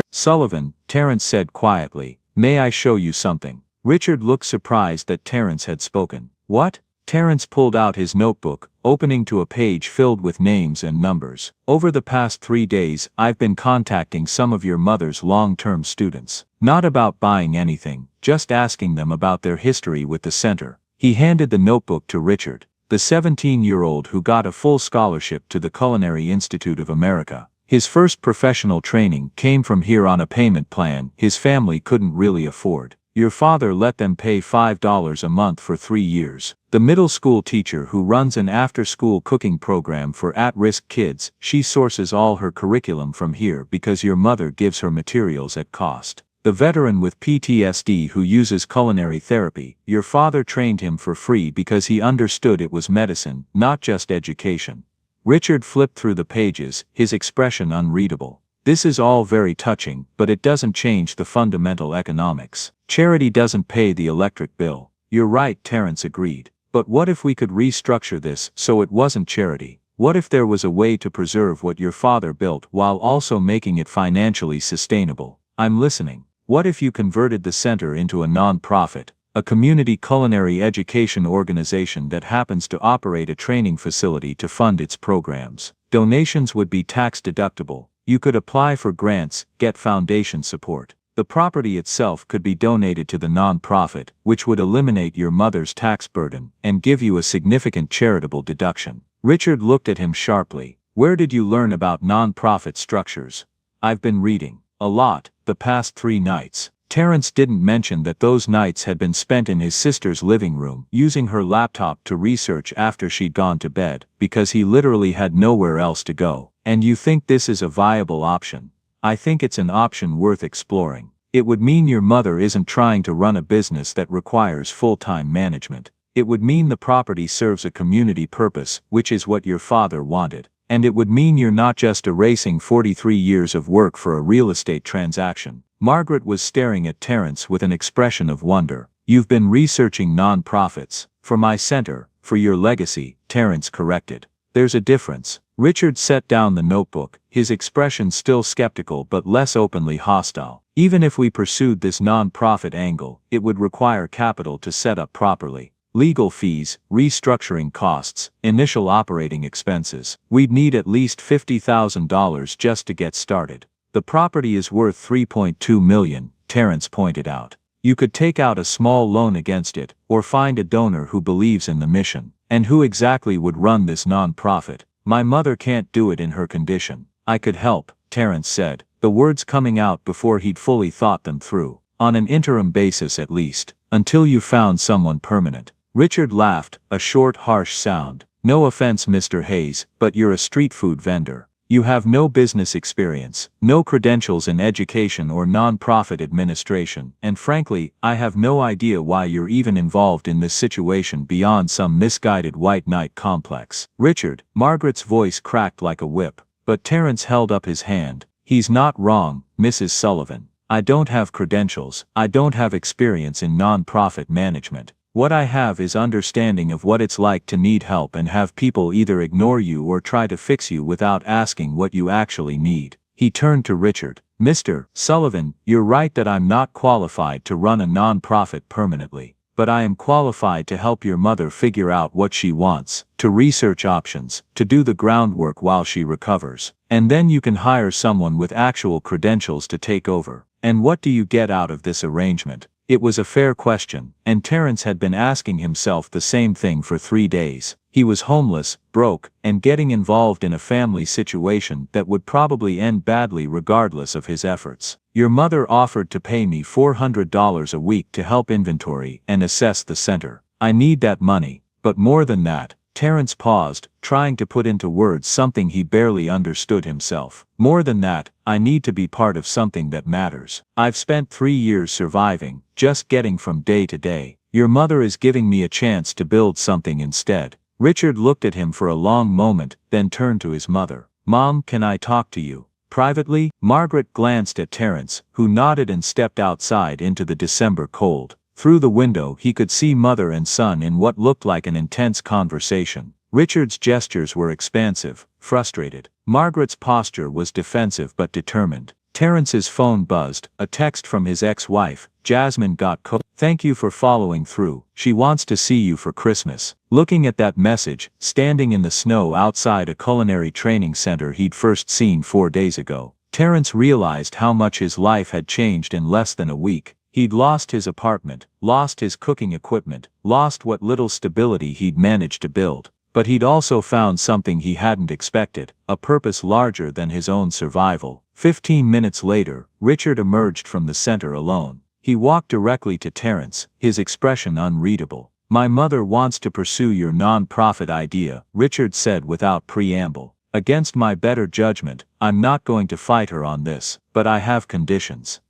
Sullivan, Terrence said quietly, May I show you something? Richard looked surprised that Terence had spoken. What? Terence pulled out his notebook, opening to a page filled with names and numbers. Over the past 3 days, I've been contacting some of your mother's long-term students. Not about buying anything, just asking them about their history with the center. He handed the notebook to Richard, the 17-year-old who got a full scholarship to the Culinary Institute of America. His first professional training came from here on a payment plan his family couldn't really afford. Your father let them pay $5 a month for 3 years. The middle school teacher who runs an after-school cooking program for at-risk kids, she sources all her curriculum from here because your mother gives her materials at cost. The veteran with PTSD who uses culinary therapy, your father trained him for free because he understood it was medicine, not just education. Richard flipped through the pages, his expression unreadable. This is all very touching, but it doesn't change the fundamental economics. Charity doesn't pay the electric bill. You're right, Terence agreed. But what if we could restructure this so it wasn't charity? What if there was a way to preserve what your father built while also making it financially sustainable? I'm listening. What if you converted the center into a non-profit, a community culinary education organization that happens to operate a training facility to fund its programs? Donations would be tax-deductible. You could apply for grants, get foundation support. The property itself could be donated to the non-profit, which would eliminate your mother's tax burden and give you a significant charitable deduction. Richard looked at him sharply. Where did you learn about non-profit structures? I've been reading. A lot, the past 3 nights. Terence didn't mention that those nights had been spent in his sister's living room, using her laptop to research after she'd gone to bed, because he literally had nowhere else to go. And you think this is a viable option? I think it's an option worth exploring. It would mean your mother isn't trying to run a business that requires full-time management. It would mean the property serves a community purpose, which is what your father wanted. And it would mean you're not just erasing 43 years of work for a real estate transaction. Margaret was staring at Terence with an expression of wonder. You've been researching non-profits. For my center, for your legacy, Terence corrected. There's a difference. Richard set down the notebook, his expression still skeptical but less openly hostile. Even if we pursued this non-profit angle, it would require capital to set up properly. Legal fees, restructuring costs, initial operating expenses. We'd need at least $50,000 just to get started. The property is worth $3.2 million, Terence pointed out. You could take out a small loan against it, or find a donor who believes in the mission. And who exactly would run this non-profit? My mother can't do it in her condition. I could help, Terence said, the words coming out before he'd fully thought them through. On an interim basis at least, until you found someone permanent. Richard laughed, a short harsh sound. No offense, Mr. Hayes, but you're a street food vendor. You have no business experience, no credentials in education or non-profit administration, and frankly, I have no idea why you're even involved in this situation beyond some misguided white knight complex. Richard, Margaret's voice cracked like a whip, but Terence held up his hand. He's not wrong, Mrs. Sullivan. I don't have credentials, I don't have experience in non-profit management. What I have is understanding of what it's like to need help and have people either ignore you or try to fix you without asking what you actually need. He turned to Richard. Mr. Sullivan, you're right that I'm not qualified to run a non-profit permanently, but I am qualified to help your mother figure out what she wants, to research options, to do the groundwork while she recovers. And then you can hire someone with actual credentials to take over. And what do you get out of this arrangement? It was a fair question, and Terence had been asking himself the same thing for 3 days. He was homeless, broke, and getting involved in a family situation that would probably end badly regardless of his efforts. Your mother offered to pay me $400 a week to help inventory and assess the center. I need that money, but more than that. Terence paused, trying to put into words something he barely understood himself. More than that, I need to be part of something that matters. I've spent 3 years surviving, just getting from day to day. Your mother is giving me a chance to build something instead. Richard looked at him for a long moment, then turned to his mother. Mom, can I talk to you? Privately? Margaret glanced at Terence, who nodded and stepped outside into the December cold. Through the window he could see mother and son in what looked like an intense conversation. Richard's gestures were expansive, frustrated. Margaret's posture was defensive but determined. Terrence's phone buzzed, a text from his ex-wife. Jasmine got cooked. Thank you for following through. She wants to see you for Christmas. Looking at that message, standing in the snow outside a culinary training center he'd first seen 4 days ago, Terrence realized how much his life had changed in less than a week. He'd lost his apartment, lost his cooking equipment, lost what little stability he'd managed to build. But he'd also found something he hadn't expected, a purpose larger than his own survival. 15 minutes later, Richard emerged from the center alone. He walked directly to Terrence, his expression unreadable. My mother wants to pursue your non-profit idea, Richard said without preamble. Against my better judgment, I'm not going to fight her on this, but I have conditions.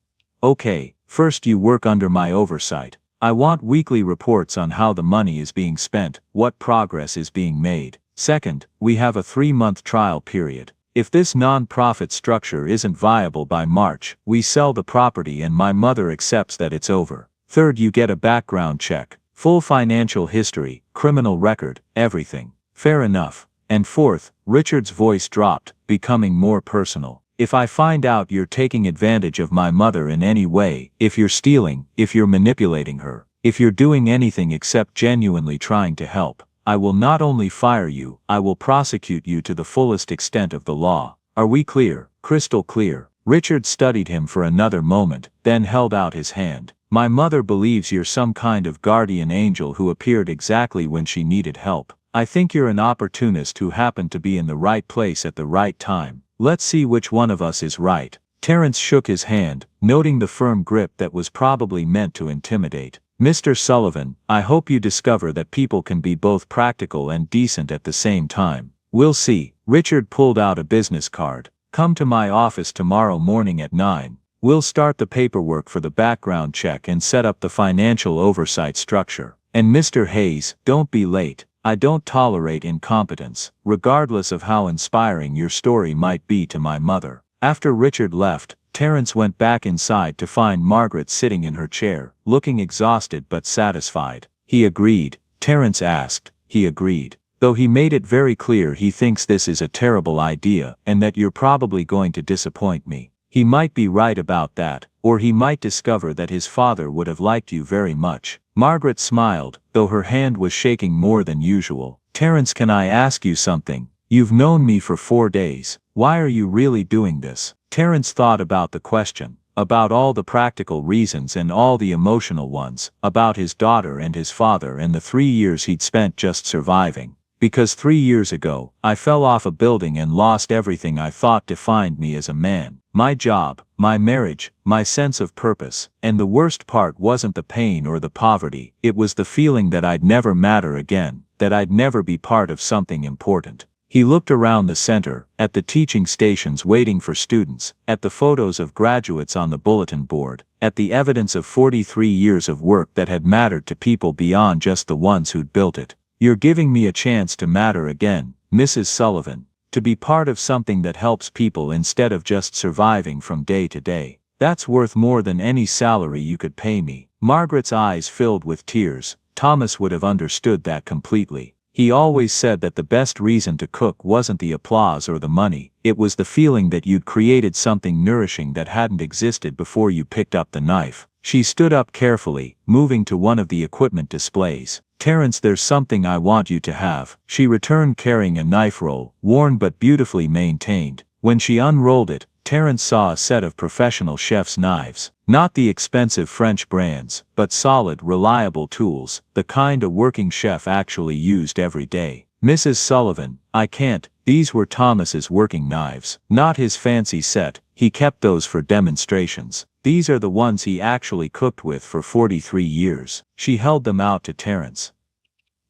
Okay, first you work under my oversight. I want weekly reports on how the money is being spent, what progress is being made. Second, we have a 3-month trial period. If this non-profit structure isn't viable by March, we sell the property and my mother accepts that it's over. Third, you get a background check, full financial history, criminal record, everything. Fair enough. And fourth, Richard's voice dropped, becoming more personal. If I find out you're taking advantage of my mother in any way, if you're stealing, if you're manipulating her, if you're doing anything except genuinely trying to help, I will not only fire you, I will prosecute you to the fullest extent of the law. Are we clear? Crystal clear. Richard studied him for another moment, then held out his hand. My mother believes you're some kind of guardian angel who appeared exactly when she needed help. I think you're an opportunist who happened to be in the right place at the right time. Let's see which one of us is right. Terrence shook his hand, noting the firm grip that was probably meant to intimidate. Mr. Sullivan, I hope you discover that people can be both practical and decent at the same time. We'll see. Richard pulled out a business card. Come to my office tomorrow morning at 9. We'll start the paperwork for the background check and set up the financial oversight structure. And Mr. Hayes, don't be late. I don't tolerate incompetence, regardless of how inspiring your story might be to my mother. After Richard left, Terrence went back inside to find Margaret sitting in her chair, looking exhausted but satisfied. He agreed. Terrence asked. He agreed. Though he made it very clear he thinks this is a terrible idea and that you're probably going to disappoint me. He might be right about that, or he might discover that his father would have liked you very much. Margaret smiled, though her hand was shaking more than usual. Terrence, can I ask you something? You've known me for 4 days. Why are you really doing this? Terrence thought about the question, about all the practical reasons and all the emotional ones, about his daughter and his father and the 3 years he'd spent just surviving. Because 3 years ago, I fell off a building and lost everything I thought defined me as a man. My job, my marriage, my sense of purpose. And the worst part wasn't the pain or the poverty, it was the feeling that I'd never matter again, that I'd never be part of something important. He looked around the center, at the teaching stations waiting for students, at the photos of graduates on the bulletin board, at the evidence of 43 years of work that had mattered to people beyond just the ones who'd built it. You're giving me a chance to matter again, Mrs. Sullivan. To be part of something that helps people instead of just surviving from day to day. That's worth more than any salary you could pay me. Margaret's eyes filled with tears. Thomas would have understood that completely. He always said that the best reason to cook wasn't the applause or the money, it was the feeling that you'd created something nourishing that hadn't existed before you picked up the knife. She stood up carefully, moving to one of the equipment displays. Terrence, there's something I want you to have. She returned carrying a knife roll, worn but beautifully maintained. When she unrolled it, Terrence saw a set of professional chef's knives. Not the expensive French brands, but solid, reliable tools, the kind a working chef actually used every day. Mrs. Sullivan, I can't. These were Thomas's working knives, not his fancy set. He kept those for demonstrations. These are the ones he actually cooked with for 43 years. She held them out to Terrence.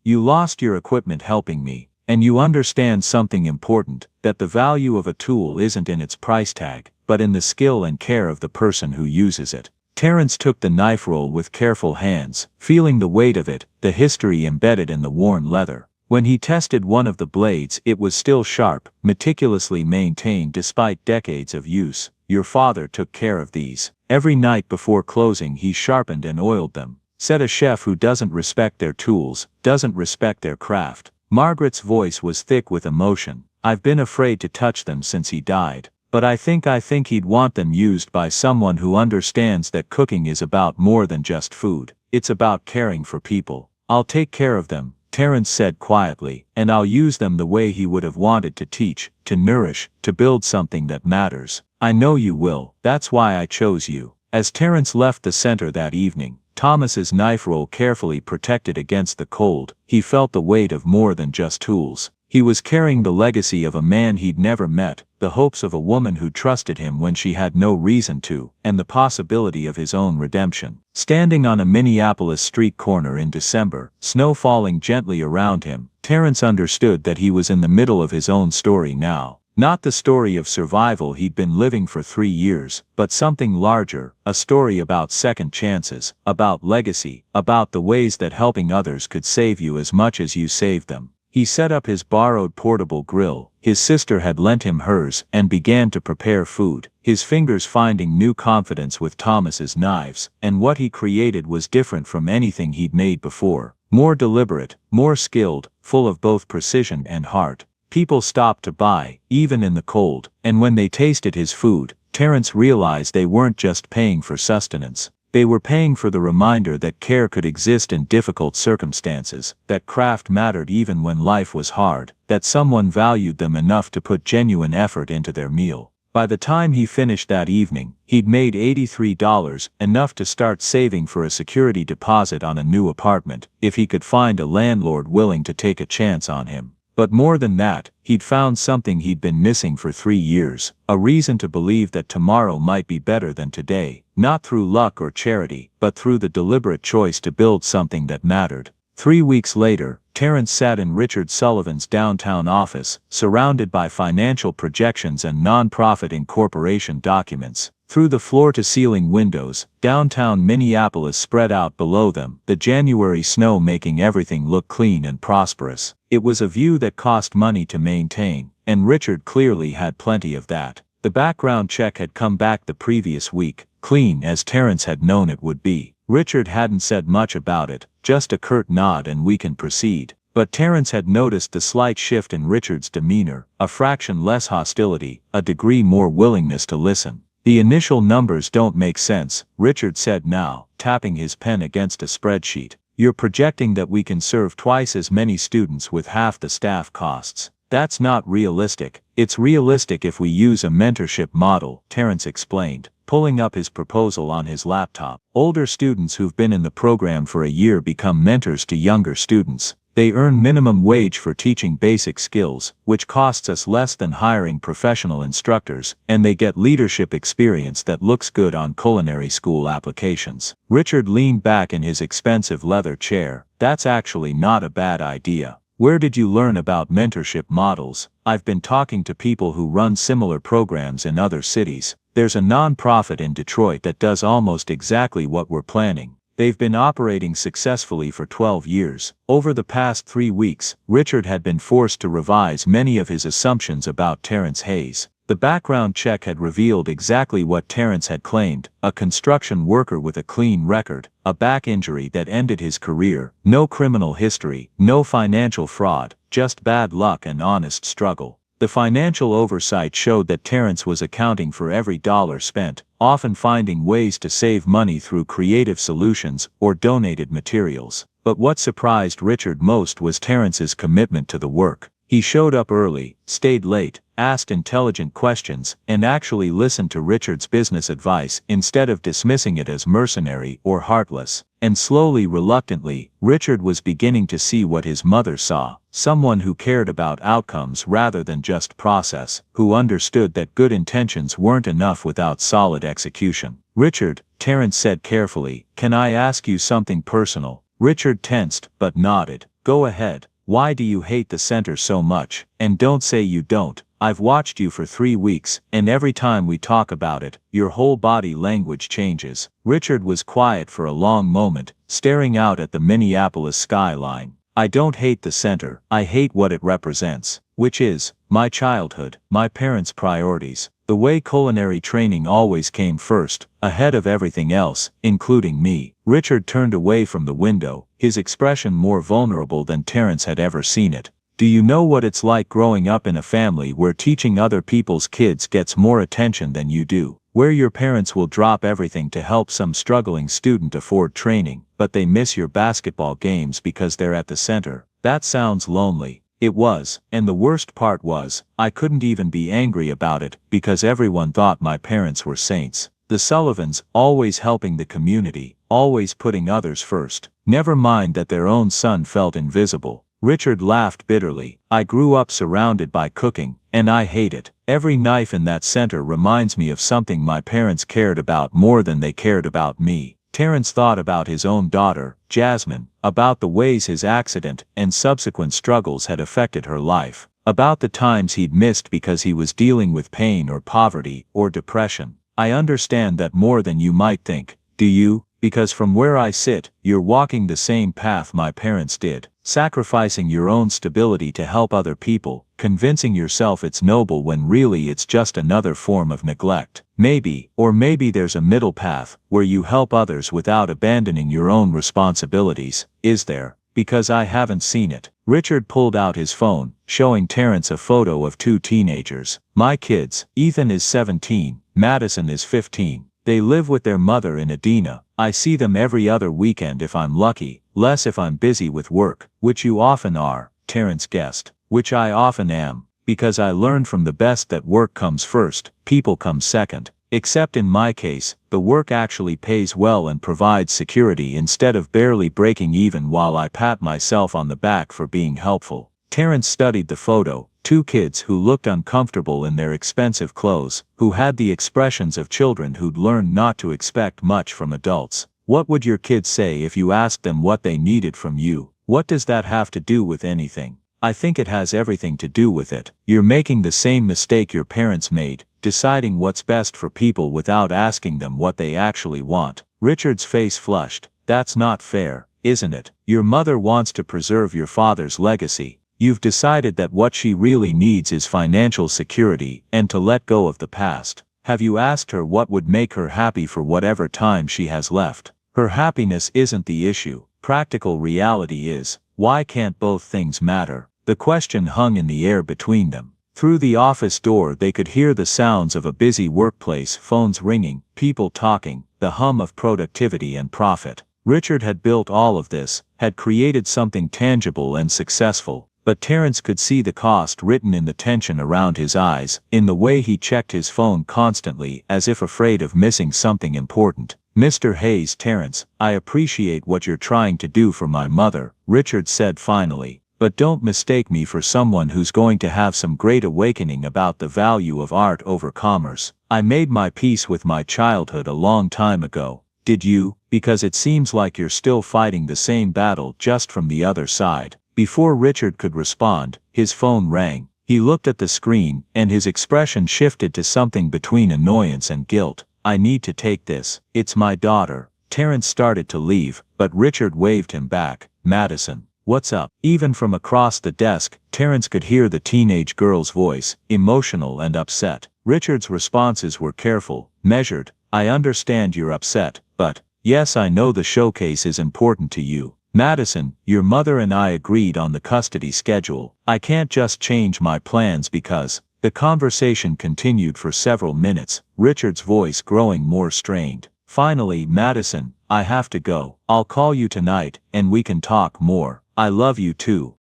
You lost your equipment helping me, and you understand something important, that the value of a tool isn't in its price tag, but in the skill and care of the person who uses it. Terrence took the knife roll with careful hands, feeling the weight of it, the history embedded in the worn leather. When he tested one of the blades, it was still sharp, meticulously maintained despite decades of use. Your father took care of these. Every night before closing he sharpened and oiled them. Said a chef who doesn't respect their tools, doesn't respect their craft. Margaret's voice was thick with emotion. I've been afraid to touch them since he died. But I think he'd want them used by someone who understands that cooking is about more than just food. It's about caring for people. I'll take care of them, Terence said quietly, and I'll use them the way he would have wanted to teach, to nourish, to build something that matters. I know you will. That's why I chose you. As Terence left the center that evening, Thomas's knife roll carefully protected against the cold, he felt the weight of more than just tools. He was carrying the legacy of a man he'd never met, the hopes of a woman who trusted him when she had no reason to, and the possibility of his own redemption. Standing on a Minneapolis street corner in December, snow falling gently around him, Terence understood that he was in the middle of his own story now. Not the story of survival he'd been living for 3 years, but something larger, a story about second chances, about legacy, about the ways that helping others could save you as much as you saved them. He set up his borrowed portable grill, his sister had lent him hers, and began to prepare food, his fingers finding new confidence with Thomas's knives, and what he created was different from anything he'd made before. More deliberate, more skilled, full of both precision and heart. People stopped to buy, even in the cold, and when they tasted his food, Terence realized they weren't just paying for sustenance. They were paying for the reminder that care could exist in difficult circumstances, that craft mattered even when life was hard, that someone valued them enough to put genuine effort into their meal. By the time he finished that evening, he'd made $83, enough to start saving for a security deposit on a new apartment, if he could find a landlord willing to take a chance on him. But more than that, he'd found something he'd been missing for 3 years, a reason to believe that tomorrow might be better than today, not through luck or charity, but through the deliberate choice to build something that mattered. 3 weeks later, Terence sat in Richard Sullivan's downtown office, surrounded by financial projections and nonprofit incorporation documents. Through the floor-to-ceiling windows, downtown Minneapolis spread out below them, the January snow making everything look clean and prosperous. It was a view that cost money to maintain, and Richard clearly had plenty of that. The background check had come back the previous week, clean as Terence had known it would be. Richard hadn't said much about it, just a curt nod and we can proceed. But Terence had noticed the slight shift in Richard's demeanor, a fraction less hostility, a degree more willingness to listen. The initial numbers don't make sense, Richard said now, tapping his pen against a spreadsheet. You're projecting that we can serve twice as many students with half the staff costs. That's not realistic. It's realistic if we use a mentorship model, Terence explained, pulling up his proposal on his laptop. Older students who've been in the program for a year become mentors to younger students. They earn minimum wage for teaching basic skills, which costs us less than hiring professional instructors, and they get leadership experience that looks good on culinary school applications. Richard leaned back in his expensive leather chair. That's actually not a bad idea. Where did you learn about mentorship models? I've been talking to people who run similar programs in other cities. There's a nonprofit in Detroit that does almost exactly what we're planning. They've been operating successfully for 12 years. Over the past 3 weeks, Richard had been forced to revise many of his assumptions about Terence Hayes. The background check had revealed exactly what Terence had claimed, a construction worker with a clean record, a back injury that ended his career, no criminal history, no financial fraud, just bad luck and honest struggle. The financial oversight showed that Terence was accounting for every dollar spent, often finding ways to save money through creative solutions or donated materials. But what surprised Richard most was Terence's commitment to the work. He showed up early, stayed late, asked intelligent questions, and actually listened to Richard's business advice instead of dismissing it as mercenary or heartless. And slowly, reluctantly, Richard was beginning to see what his mother saw, someone who cared about outcomes rather than just process, who understood that good intentions weren't enough without solid execution. Richard, Terence said carefully, can I ask you something personal? Richard tensed, but nodded. Go ahead. Why do you hate the center so much? And don't say you don't. I've watched you for 3 weeks, and every time we talk about it, your whole body language changes. Richard was quiet for a long moment, staring out at the Minneapolis skyline. I don't hate the center, I hate what it represents, which is my childhood, my parents' priorities, the way culinary training always came first, ahead of everything else, including me. Richard turned away from the window, his expression more vulnerable than Terence had ever seen it. Do you know what it's like growing up in a family where teaching other people's kids gets more attention than you do? Where your parents will drop everything to help some struggling student afford training, but they miss your basketball games because they're at the center? That sounds lonely. It was, and the worst part was, I couldn't even be angry about it because everyone thought my parents were saints. The Sullivans, always helping the community, always putting others first. Never mind that their own son felt invisible. Richard laughed bitterly. I grew up surrounded by cooking, and I hate it. Every knife in that center reminds me of something my parents cared about more than they cared about me. Terrence thought about his own daughter, Jasmine, about the ways his accident and subsequent struggles had affected her life, about the times he'd missed because he was dealing with pain or poverty or depression. I understand that more than you might think, do you? Because from where I sit, you're walking the same path my parents did, sacrificing your own stability to help other people, convincing yourself it's noble when really it's just another form of neglect. Maybe, or maybe there's a middle path, where you help others without abandoning your own responsibilities, is there? Because I haven't seen it. Richard pulled out his phone, showing Terrence a photo of two teenagers. My kids, Ethan is 17, Madison is 15. They live with their mother in Edina. I see them every other weekend if I'm lucky, less if I'm busy with work, which you often are, Terrence guessed. Which I often am, because I learned from the best that work comes first, people come second. Except in my case, the work actually pays well and provides security instead of barely breaking even while I pat myself on the back for being helpful. Terrence studied the photo. Two kids who looked uncomfortable in their expensive clothes, who had the expressions of children who'd learned not to expect much from adults. What would your kids say if you asked them what they needed from you? What does that have to do with anything? I think it has everything to do with it. You're making the same mistake your parents made, deciding what's best for people without asking them what they actually want. Richard's face flushed. That's not fair, isn't it? Your mother wants to preserve your father's legacy. You've decided that what she really needs is financial security and to let go of the past. Have you asked her what would make her happy for whatever time she has left? Her happiness isn't the issue. Practical reality is, why can't both things matter? The question hung in the air between them. Through the office door they could hear the sounds of a busy workplace, phones ringing, people talking, the hum of productivity and profit. Richard had built all of this, had created something tangible and successful. But Terrence could see the cost written in the tension around his eyes, in the way he checked his phone constantly as if afraid of missing something important. Mr. Hayes, Terrence, I appreciate what you're trying to do for my mother, Richard said finally, but don't mistake me for someone who's going to have some great awakening about the value of art over commerce. I made my peace with my childhood a long time ago. Did you? Because it seems like you're still fighting the same battle just from the other side. Before Richard could respond, his phone rang. He looked at the screen, and his expression shifted to something between annoyance and guilt. I need to take this. It's my daughter. Terrence started to leave, but Richard waved him back. Madison, what's up? Even from across the desk, Terrence could hear the teenage girl's voice, emotional and upset. Richard's responses were careful, measured. I understand you're upset, but, yes, I know the showcase is important to you. Madison, your mother and I agreed on the custody schedule. I can't just change my plans because... The conversation continued for several minutes, Richard's voice growing more strained. Finally, Madison, I have to go. I'll call you tonight, and we can talk more. I love you too.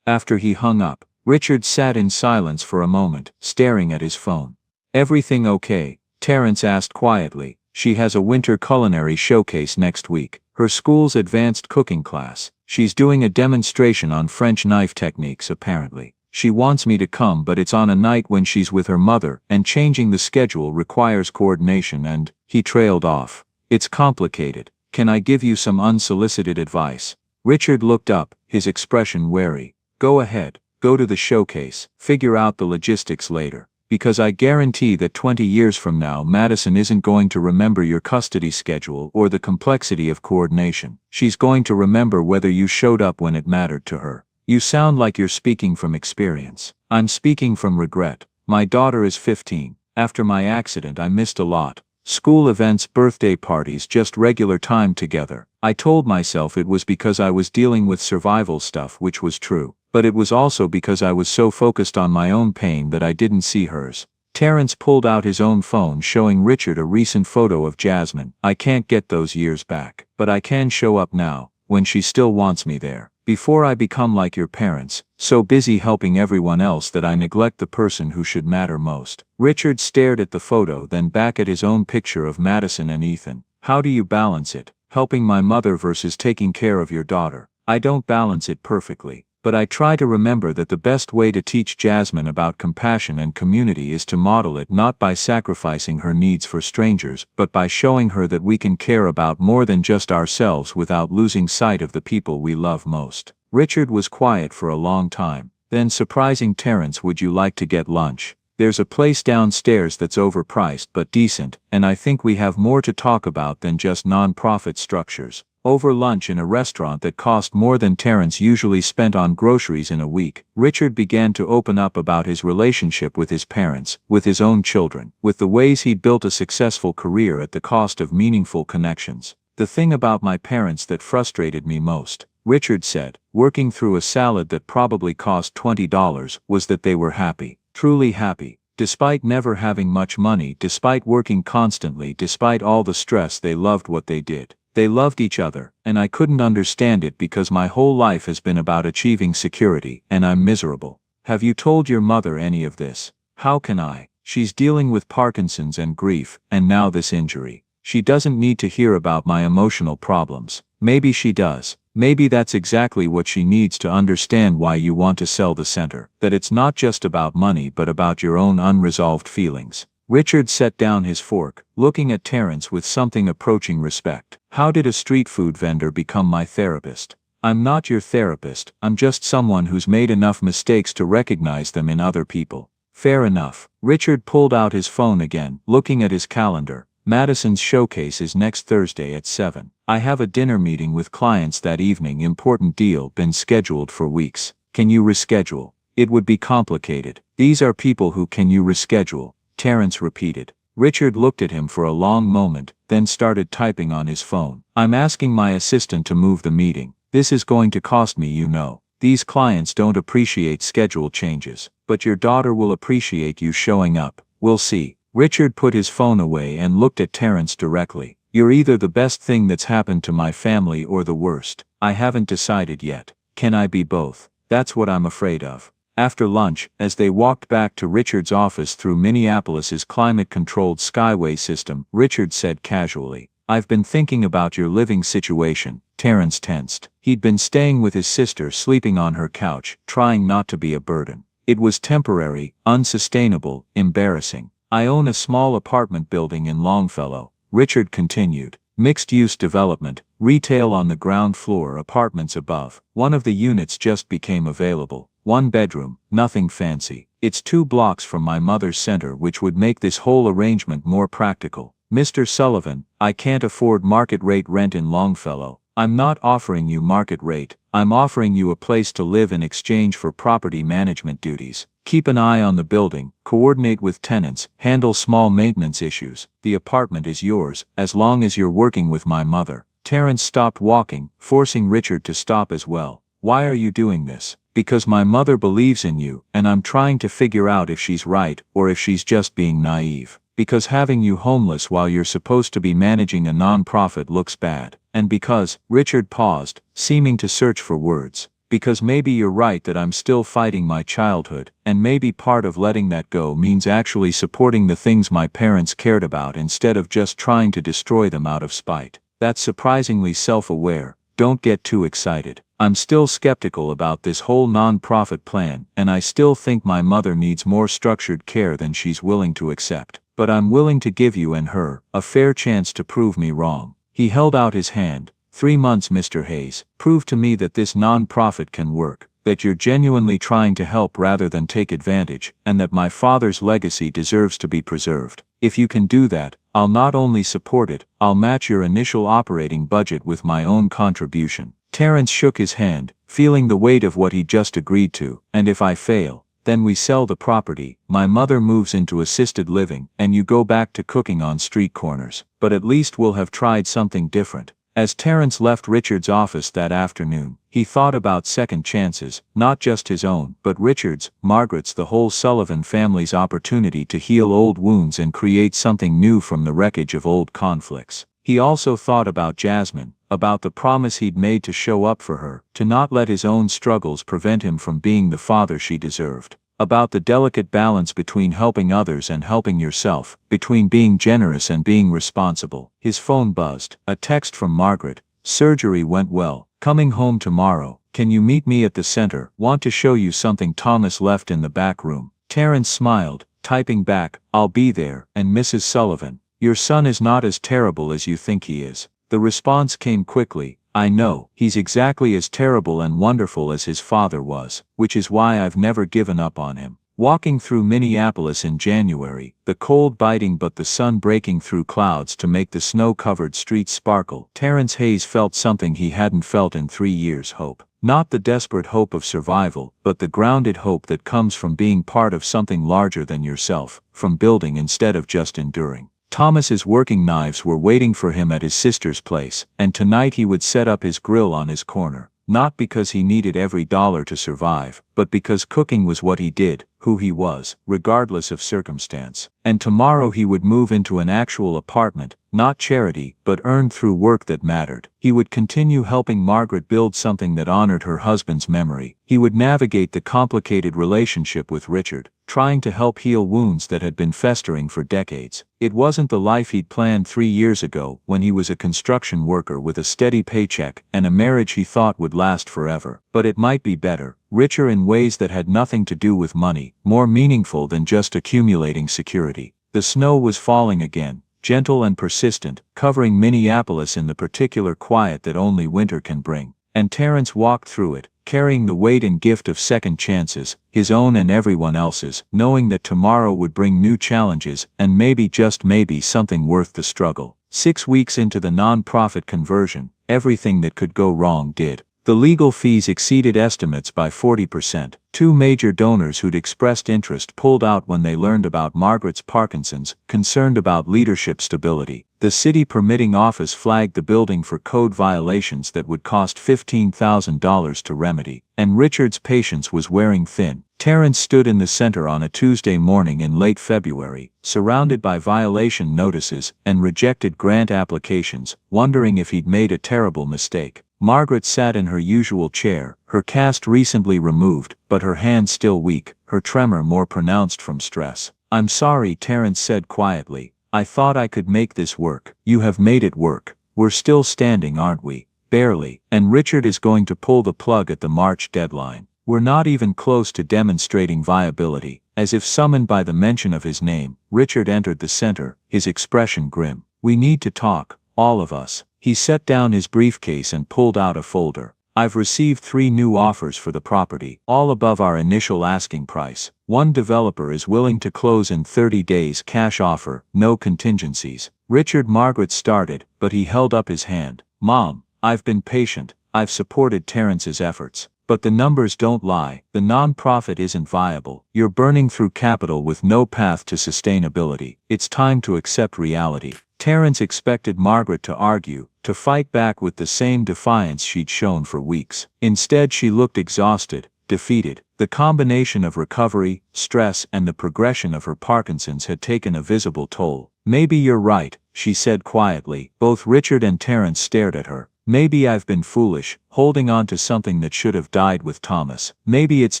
After he hung up, Richard sat in silence for a moment, staring at his phone. Everything okay? Terrence asked quietly. She has a winter culinary showcase next week. Her school's advanced cooking class. She's doing a demonstration on French knife techniques apparently. She wants me to come, but it's on a night when she's with her mother, and changing the schedule requires coordination and, he trailed off. It's complicated. Can I give you some unsolicited advice? Richard looked up, his expression wary. Go ahead, go to the showcase, figure out the logistics later. Because I guarantee that 20 years from now Madison isn't going to remember your custody schedule or the complexity of coordination. She's going to remember whether you showed up when it mattered to her. You sound like you're speaking from experience. I'm speaking from regret. My daughter is 15. After my accident I missed a lot. School events, birthday parties, just regular time together. I told myself it was because I was dealing with survival stuff, which was true. but it was also because I was so focused on my own pain that I didn't see hers. Terrence pulled out his own phone, showing Richard a recent photo of Jasmine. I can't get those years back, but I can show up now, when she still wants me there. Before I become like your parents, so busy helping everyone else that I neglect the person who should matter most. Richard stared at the photo, then back at his own picture of Madison and Ethan. How do you balance it, helping my mother versus taking care of your daughter? I don't balance it perfectly, but I try to remember that the best way to teach Jasmine about compassion and community is to model it not by sacrificing her needs for strangers, but by showing her that we can care about more than just ourselves without losing sight of the people we love most. Richard was quiet for a long time, then surprising Terrence, would you like to get lunch? There's a place downstairs that's overpriced but decent, and I think we have more to talk about than just non-profit structures. Over lunch in a restaurant that cost more than Terrence usually spent on groceries in a week, Richard began to open up about his relationship with his parents, with his own children, with the ways he'd built a successful career at the cost of meaningful connections. The thing about my parents that frustrated me most, Richard said, working through a salad that probably cost $20, was that they were happy, truly happy. Despite never having much money, despite working constantly, despite all the stress, they loved what they did. They loved each other, and I couldn't understand it because my whole life has been about achieving security, and I'm miserable. Have you told your mother any of this? How can I? She's dealing with Parkinson's and grief, and now this injury. She doesn't need to hear about my emotional problems. Maybe she does. Maybe that's exactly what she needs to understand why you want to sell the center. That it's not just about money but about your own unresolved feelings. Richard set down his fork, looking at Terrence with something approaching respect. How did a street food vendor become my therapist? I'm not your therapist, I'm just someone who's made enough mistakes to recognize them in other people. Fair enough. Richard pulled out his phone again, looking at his calendar. Madison's showcase is next Thursday at 7. I have a dinner meeting with clients that evening. Important deal, been scheduled for weeks. Can you reschedule? It would be complicated. These are people who can you reschedule? Terrence repeated. Richard looked at him for a long moment, then started typing on his phone. I'm asking my assistant to move the meeting. This is going to cost me, you know. These clients don't appreciate schedule changes, but your daughter will appreciate you showing up. We'll see. Richard put his phone away and looked at Terrence directly. You're either the best thing that's happened to my family or the worst. I haven't decided yet. Can I be both? That's what I'm afraid of. After lunch, as they walked back to Richard's office through Minneapolis's climate-controlled skyway system, Richard said casually, I've been thinking about your living situation. Terrence tensed. He'd been staying with his sister, sleeping on her couch, trying not to be a burden. It was temporary, unsustainable, embarrassing. I own a small apartment building in Longfellow, Richard continued. Mixed-use development, retail on the ground floor, apartments above. One of the units just became available. 1 bedroom, nothing fancy. It's 2 blocks from my mother's center, which would make this whole arrangement more practical. Mr. Sullivan, I can't afford market rate rent in Longfellow. I'm not offering you market rate, I'm offering you a place to live in exchange for property management duties. Keep an eye on the building, coordinate with tenants, handle small maintenance issues. The apartment is yours, as long as you're working with my mother. Terrence stopped walking, forcing Richard to stop as well. Why are you doing this? Because my mother believes in you, and I'm trying to figure out if she's right, or if she's just being naive. Because having you homeless while you're supposed to be managing a non-profit looks bad. And because, Richard paused, seeming to search for words. Because maybe you're right that I'm still fighting my childhood, and maybe part of letting that go means actually supporting the things my parents cared about instead of just trying to destroy them out of spite. That's surprisingly self-aware. Don't get too excited. I'm still skeptical about this whole non-profit plan, and I still think my mother needs more structured care than she's willing to accept. But I'm willing to give you and her a fair chance to prove me wrong. He held out his hand. 3 months, Mr. Hayes. Prove to me that this non-profit can work, that you're genuinely trying to help rather than take advantage, and that my father's legacy deserves to be preserved. If you can do that, I'll not only support it, I'll match your initial operating budget with my own contribution. Terrence shook his hand, feeling the weight of what he'd just agreed to. And if I fail, then we sell the property, my mother moves into assisted living, and you go back to cooking on street corners. But at least we'll have tried something different. As Terrence left Richard's office that afternoon, he thought about second chances, not just his own, but Richard's, Margaret's, the whole Sullivan family's opportunity to heal old wounds and create something new from the wreckage of old conflicts. He also thought about Jasmine, about the promise he'd made to show up for her, to not let his own struggles prevent him from being the father she deserved. About the delicate balance between helping others and helping yourself, between being generous and being responsible. His phone buzzed. A text from Margaret. Surgery went well. Coming home tomorrow. Can you meet me at the center? Want to show you something Thomas left in the back room. Terrence smiled, typing back, I'll be there. And Mrs. Sullivan. Your son is not as terrible as you think he is. The response came quickly. I know, he's exactly as terrible and wonderful as his father was, which is why I've never given up on him. Walking through Minneapolis in January, the cold biting but the sun breaking through clouds to make the snow-covered streets sparkle, Terrence Hayes felt something he hadn't felt in 3 years: hope. Not the desperate hope of survival, but the grounded hope that comes from being part of something larger than yourself, from building instead of just enduring. Thomas's working knives were waiting for him at his sister's place, and tonight he would set up his grill on his corner, not because he needed every dollar to survive, but because cooking was what he did, who he was, regardless of circumstance. And tomorrow he would move into an actual apartment, not charity, but earned through work that mattered. He would continue helping Margaret build something that honored her husband's memory. He would navigate the complicated relationship with Richard, trying to help heal wounds that had been festering for decades. It wasn't the life he'd planned 3 years ago, when he was a construction worker with a steady paycheck and a marriage he thought would last forever. But it might be better, richer in ways that had nothing to do with money, more meaningful than just accumulating security. The snow was falling again, gentle and persistent, covering Minneapolis in the particular quiet that only winter can bring. And Terrence walked through it, carrying the weight and gift of second chances, his own and everyone else's, knowing that tomorrow would bring new challenges and maybe, just maybe, something worth the struggle. 6 weeks into the non-profit conversion, everything that could go wrong did. The legal fees exceeded estimates by 40%. 2 major donors who'd expressed interest pulled out when they learned about Margaret's Parkinson's, concerned about leadership stability. The city permitting office flagged the building for code violations that would cost $15,000 to remedy. And Richard's patience was wearing thin. Terrence stood in the center on a Tuesday morning in late February, surrounded by violation notices and rejected grant applications, wondering if he'd made a terrible mistake. Margaret sat in her usual chair, her cast recently removed, but her hands still weak, her tremor more pronounced from stress. I'm sorry, Terrence said quietly. I thought I could make this work. You have made it work. We're still standing, aren't we? Barely. And Richard is going to pull the plug at the March deadline. We're not even close to demonstrating viability. As if summoned by the mention of his name, Richard entered the center, his expression grim. We need to talk, all of us. He set down his briefcase and pulled out a folder. I've received 3 new offers for the property, all above our initial asking price. One developer is willing to close in 30 days, cash offer, no contingencies. Richard. Margaret started, but he held up his hand. Mom, I've been patient, I've supported Terrence's efforts. But the numbers don't lie. The non-profit isn't viable. You're burning through capital with no path to sustainability. It's time to accept reality. Terrence expected Margaret to argue, to fight back with the same defiance she'd shown for weeks. Instead, she looked exhausted, defeated. The combination of recovery, stress, and the progression of her Parkinson's had taken a visible toll. Maybe you're right, she said quietly. Both Richard and Terrence stared at her. Maybe I've been foolish, holding on to something that should have died with Thomas. Maybe it's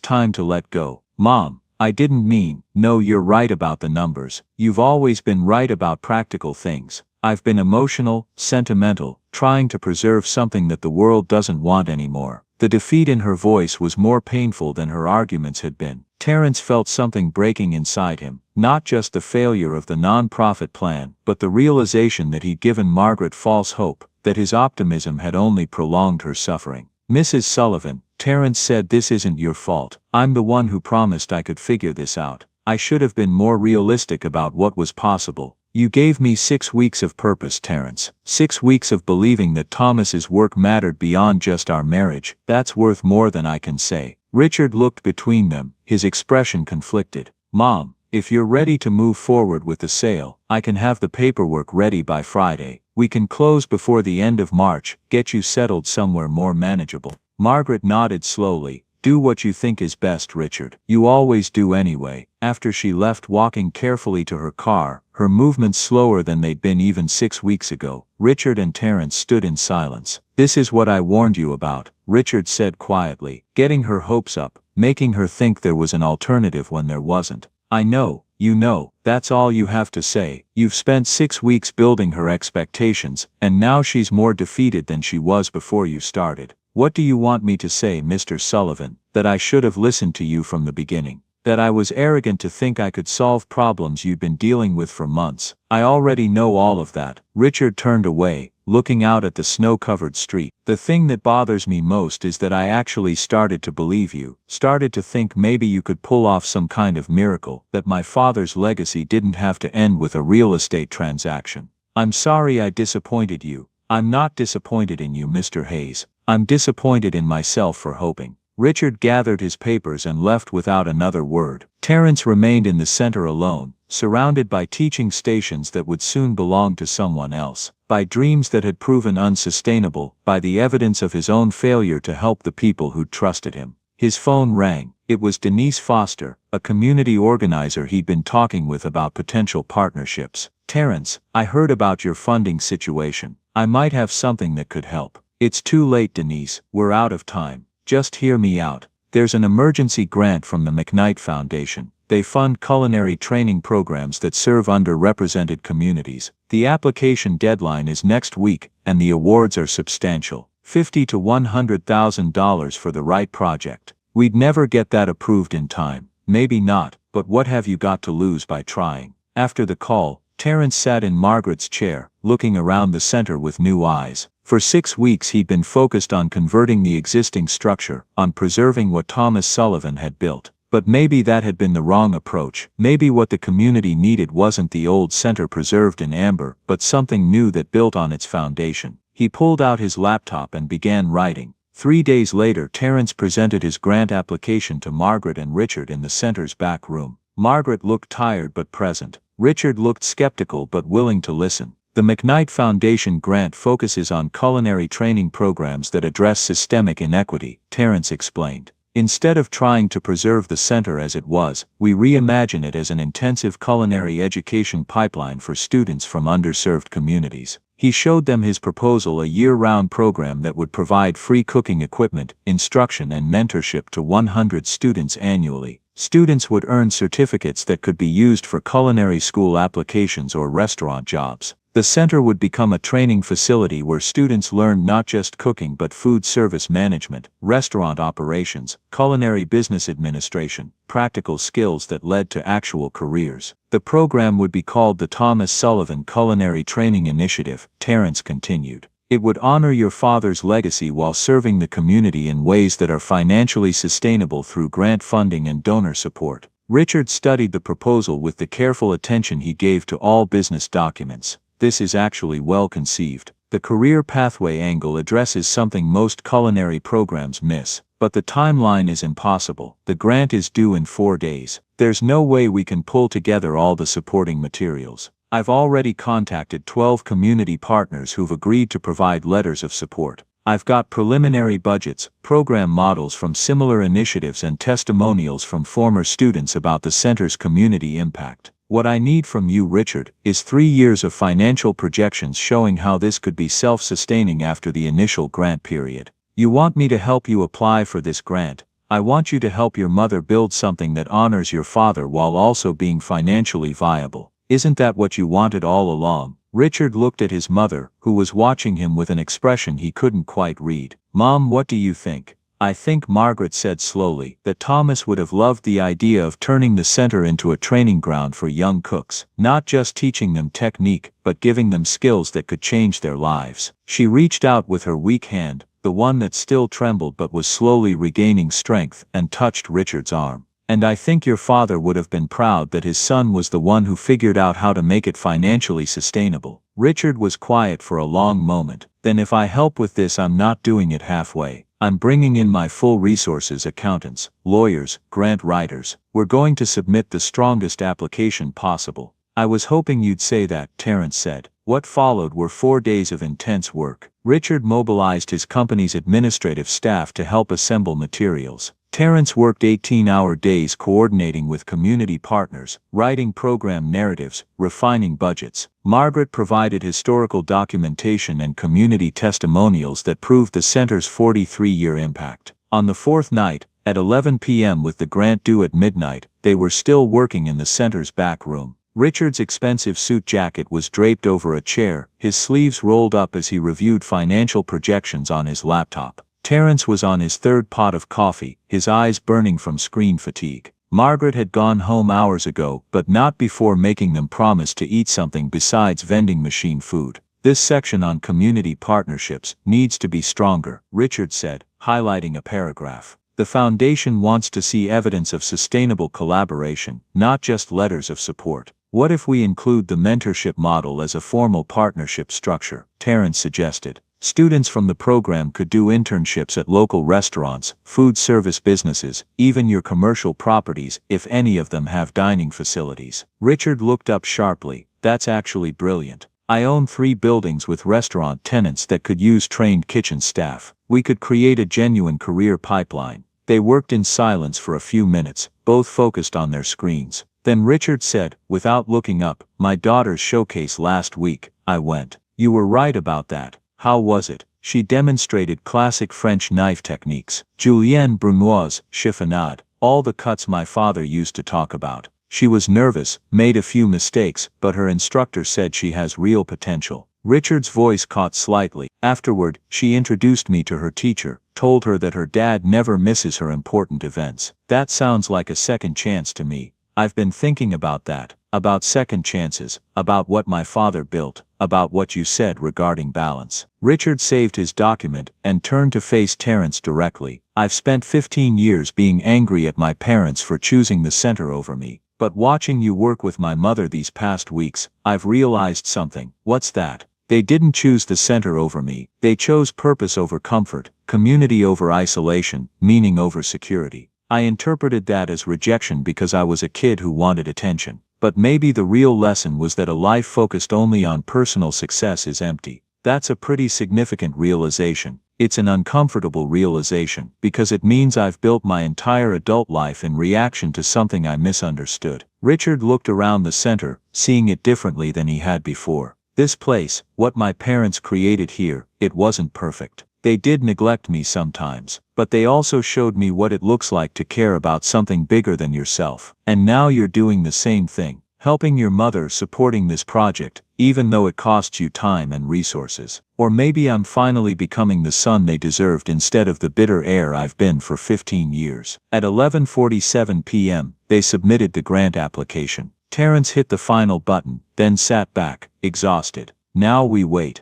time to let go. Mom, I didn't mean. No, you're right about the numbers. You've always been right about practical things. I've been emotional, sentimental, trying to preserve something that the world doesn't want anymore. The defeat in her voice was more painful than her arguments had been. Terrence felt something breaking inside him, not just the failure of the non-profit plan, but the realization that he'd given Margaret false hope, that his optimism had only prolonged her suffering. Mrs. Sullivan, Terrence said, this isn't your fault. I'm the one who promised I could figure this out. I should have been more realistic about what was possible. You gave me 6 weeks of purpose, Terrence. 6 weeks of believing that Thomas's work mattered beyond just our marriage. That's worth more than I can say. Richard looked between them, his expression conflicted. Mom, if you're ready to move forward with the sale, I can have the paperwork ready by Friday. We can close before the end of March, get you settled somewhere more manageable. Margaret nodded slowly. Do what you think is best, Richard. You always do anyway. After she left, walking carefully to her car, her movements slower than they'd been even 6 weeks ago, Richard and Terence stood in silence. This is what I warned you about, Richard said quietly, getting her hopes up, making her think there was an alternative when there wasn't. I know, you know, that's all you have to say. You've spent 6 weeks building her expectations, and now she's more defeated than she was before you started. What do you want me to say, Mr. Sullivan? That I should have listened to you from the beginning? That I was arrogant to think I could solve problems you'd been dealing with for months? I already know all of that. Richard turned away, looking out at the snow-covered street. The thing that bothers me most is that I actually started to believe you, started to think maybe you could pull off some kind of miracle, that my father's legacy didn't have to end with a real estate transaction. I'm sorry I disappointed you. I'm not disappointed in you, Mr. Hayes. I'm disappointed in myself for hoping. Richard gathered his papers and left without another word. Terence remained in the center alone, surrounded by teaching stations that would soon belong to someone else, by dreams that had proven unsustainable, by the evidence of his own failure to help the people who'd trusted him. His phone rang. It was Denise Foster, a community organizer he'd been talking with about potential partnerships. Terence, I heard about your funding situation. I might have something that could help. It's too late, Denise. We're out of time. Just hear me out. There's an emergency grant from the McKnight Foundation. They fund culinary training programs that serve underrepresented communities. The application deadline is next week, and the awards are substantial. $50,000 to $100,000 for the right project. We'd never get that approved in time. Maybe not, but what have you got to lose by trying? After the call, Terence sat in Margaret's chair, looking around the center with new eyes. For 6 weeks he'd been focused on converting the existing structure, on preserving what Thomas Sullivan had built. But maybe that had been the wrong approach. Maybe what the community needed wasn't the old center preserved in amber, but something new that built on its foundation. He pulled out his laptop and began writing. 3 days later, Terence presented his grant application to Margaret and Richard in the center's back room. Margaret looked tired but present. Richard looked skeptical but willing to listen. The McKnight Foundation grant focuses on culinary training programs that address systemic inequity, Terence explained. Instead of trying to preserve the center as it was, we reimagine it as an intensive culinary education pipeline for students from underserved communities. He showed them his proposal, a year-round program that would provide free cooking equipment, instruction and mentorship to 100 students annually. Students would earn certificates that could be used for culinary school applications or restaurant jobs. The center would become a training facility where students learned not just cooking but food service management, restaurant operations, culinary business administration, practical skills that led to actual careers. The program would be called the Thomas Sullivan Culinary Training Initiative, Terence continued. It would honor your father's legacy while serving the community in ways that are financially sustainable through grant funding and donor support. Richard studied the proposal with the careful attention he gave to all business documents. This is actually well conceived. The career pathway angle addresses something most culinary programs miss. But the timeline is impossible. The grant is due in 4 days. There's no way we can pull together all the supporting materials. I've already contacted 12 community partners who've agreed to provide letters of support. I've got preliminary budgets, program models from similar initiatives and testimonials from former students about the center's community impact. What I need from you, Richard, is 3 years of financial projections showing how this could be self-sustaining after the initial grant period. You want me to help you apply for this grant. I want you to help your mother build something that honors your father while also being financially viable. Isn't that what you wanted all along? Richard looked at his mother, who was watching him with an expression he couldn't quite read. Mom, what do you think? I think, Margaret said slowly, that Thomas would have loved the idea of turning the center into a training ground for young cooks, not just teaching them technique, but giving them skills that could change their lives. She reached out with her weak hand, the one that still trembled but was slowly regaining strength, and touched Richard's arm. And I think your father would have been proud that his son was the one who figured out how to make it financially sustainable. Richard was quiet for a long moment. Then if I help with this, I'm not doing it halfway. I'm bringing in my full resources, accountants, lawyers, grant writers. We're going to submit the strongest application possible. I was hoping you'd say that, Terence said. What followed were 4 days of intense work. Richard mobilized his company's administrative staff to help assemble materials. Terrence worked 18-hour days coordinating with community partners, writing program narratives, refining budgets. Margaret provided historical documentation and community testimonials that proved the center's 43-year impact. On the fourth night, at 11 p.m. with the grant due at midnight, they were still working in the center's back room. Richard's expensive suit jacket was draped over a chair, his sleeves rolled up as he reviewed financial projections on his laptop. Terrence was on his third pot of coffee, his eyes burning from screen fatigue. Margaret had gone home hours ago, but not before making them promise to eat something besides vending machine food. This section on community partnerships needs to be stronger, Richard said, highlighting a paragraph. The Foundation wants to see evidence of sustainable collaboration, not just letters of support. What if we include the mentorship model as a formal partnership structure? Terrence suggested. Students from the program could do internships at local restaurants, food service businesses, even your commercial properties, if any of them have dining facilities. Richard looked up sharply. That's actually brilliant. I own 3 buildings with restaurant tenants that could use trained kitchen staff. We could create a genuine career pipeline. They worked in silence for a few minutes, both focused on their screens. Then Richard said, without looking up, "My daughter's showcase last week. I went." "You were right about that. How was it?" "She demonstrated classic French knife techniques. Julienne Brunoise, chiffonade, all the cuts my father used to talk about. She was nervous, made a few mistakes, but her instructor said she has real potential." Richard's voice caught slightly. "Afterward, she introduced me to her teacher, told her that her dad never misses her important events." "That sounds like a second chance to me." "I've been thinking about that, about second chances, about what my father built, about what you said regarding balance." Richard saved his document and turned to face Terrence directly. "I've spent 15 years being angry at my parents for choosing the center over me. But watching you work with my mother these past weeks, I've realized something." "What's that?" "They didn't choose the center over me. They chose purpose over comfort, community over isolation, meaning over security. I interpreted that as rejection because I was a kid who wanted attention. But maybe the real lesson was that a life focused only on personal success is empty." That's a pretty significant realization. It's an uncomfortable realization, because it means I've built my entire adult life in reaction to something I misunderstood. Richard looked around the center, seeing it differently than he had before. This place, what my parents created here, it wasn't perfect. They did neglect me sometimes, but they also showed me what it looks like to care about something bigger than yourself. And now you're doing the same thing, helping your mother, supporting this project, even though it costs you time and resources. Or maybe I'm finally becoming the son they deserved instead of the bitter heir I've been for 15 years. At 11:47 p.m., they submitted the grant application. Terrence hit the final button, then sat back, exhausted. Now we wait,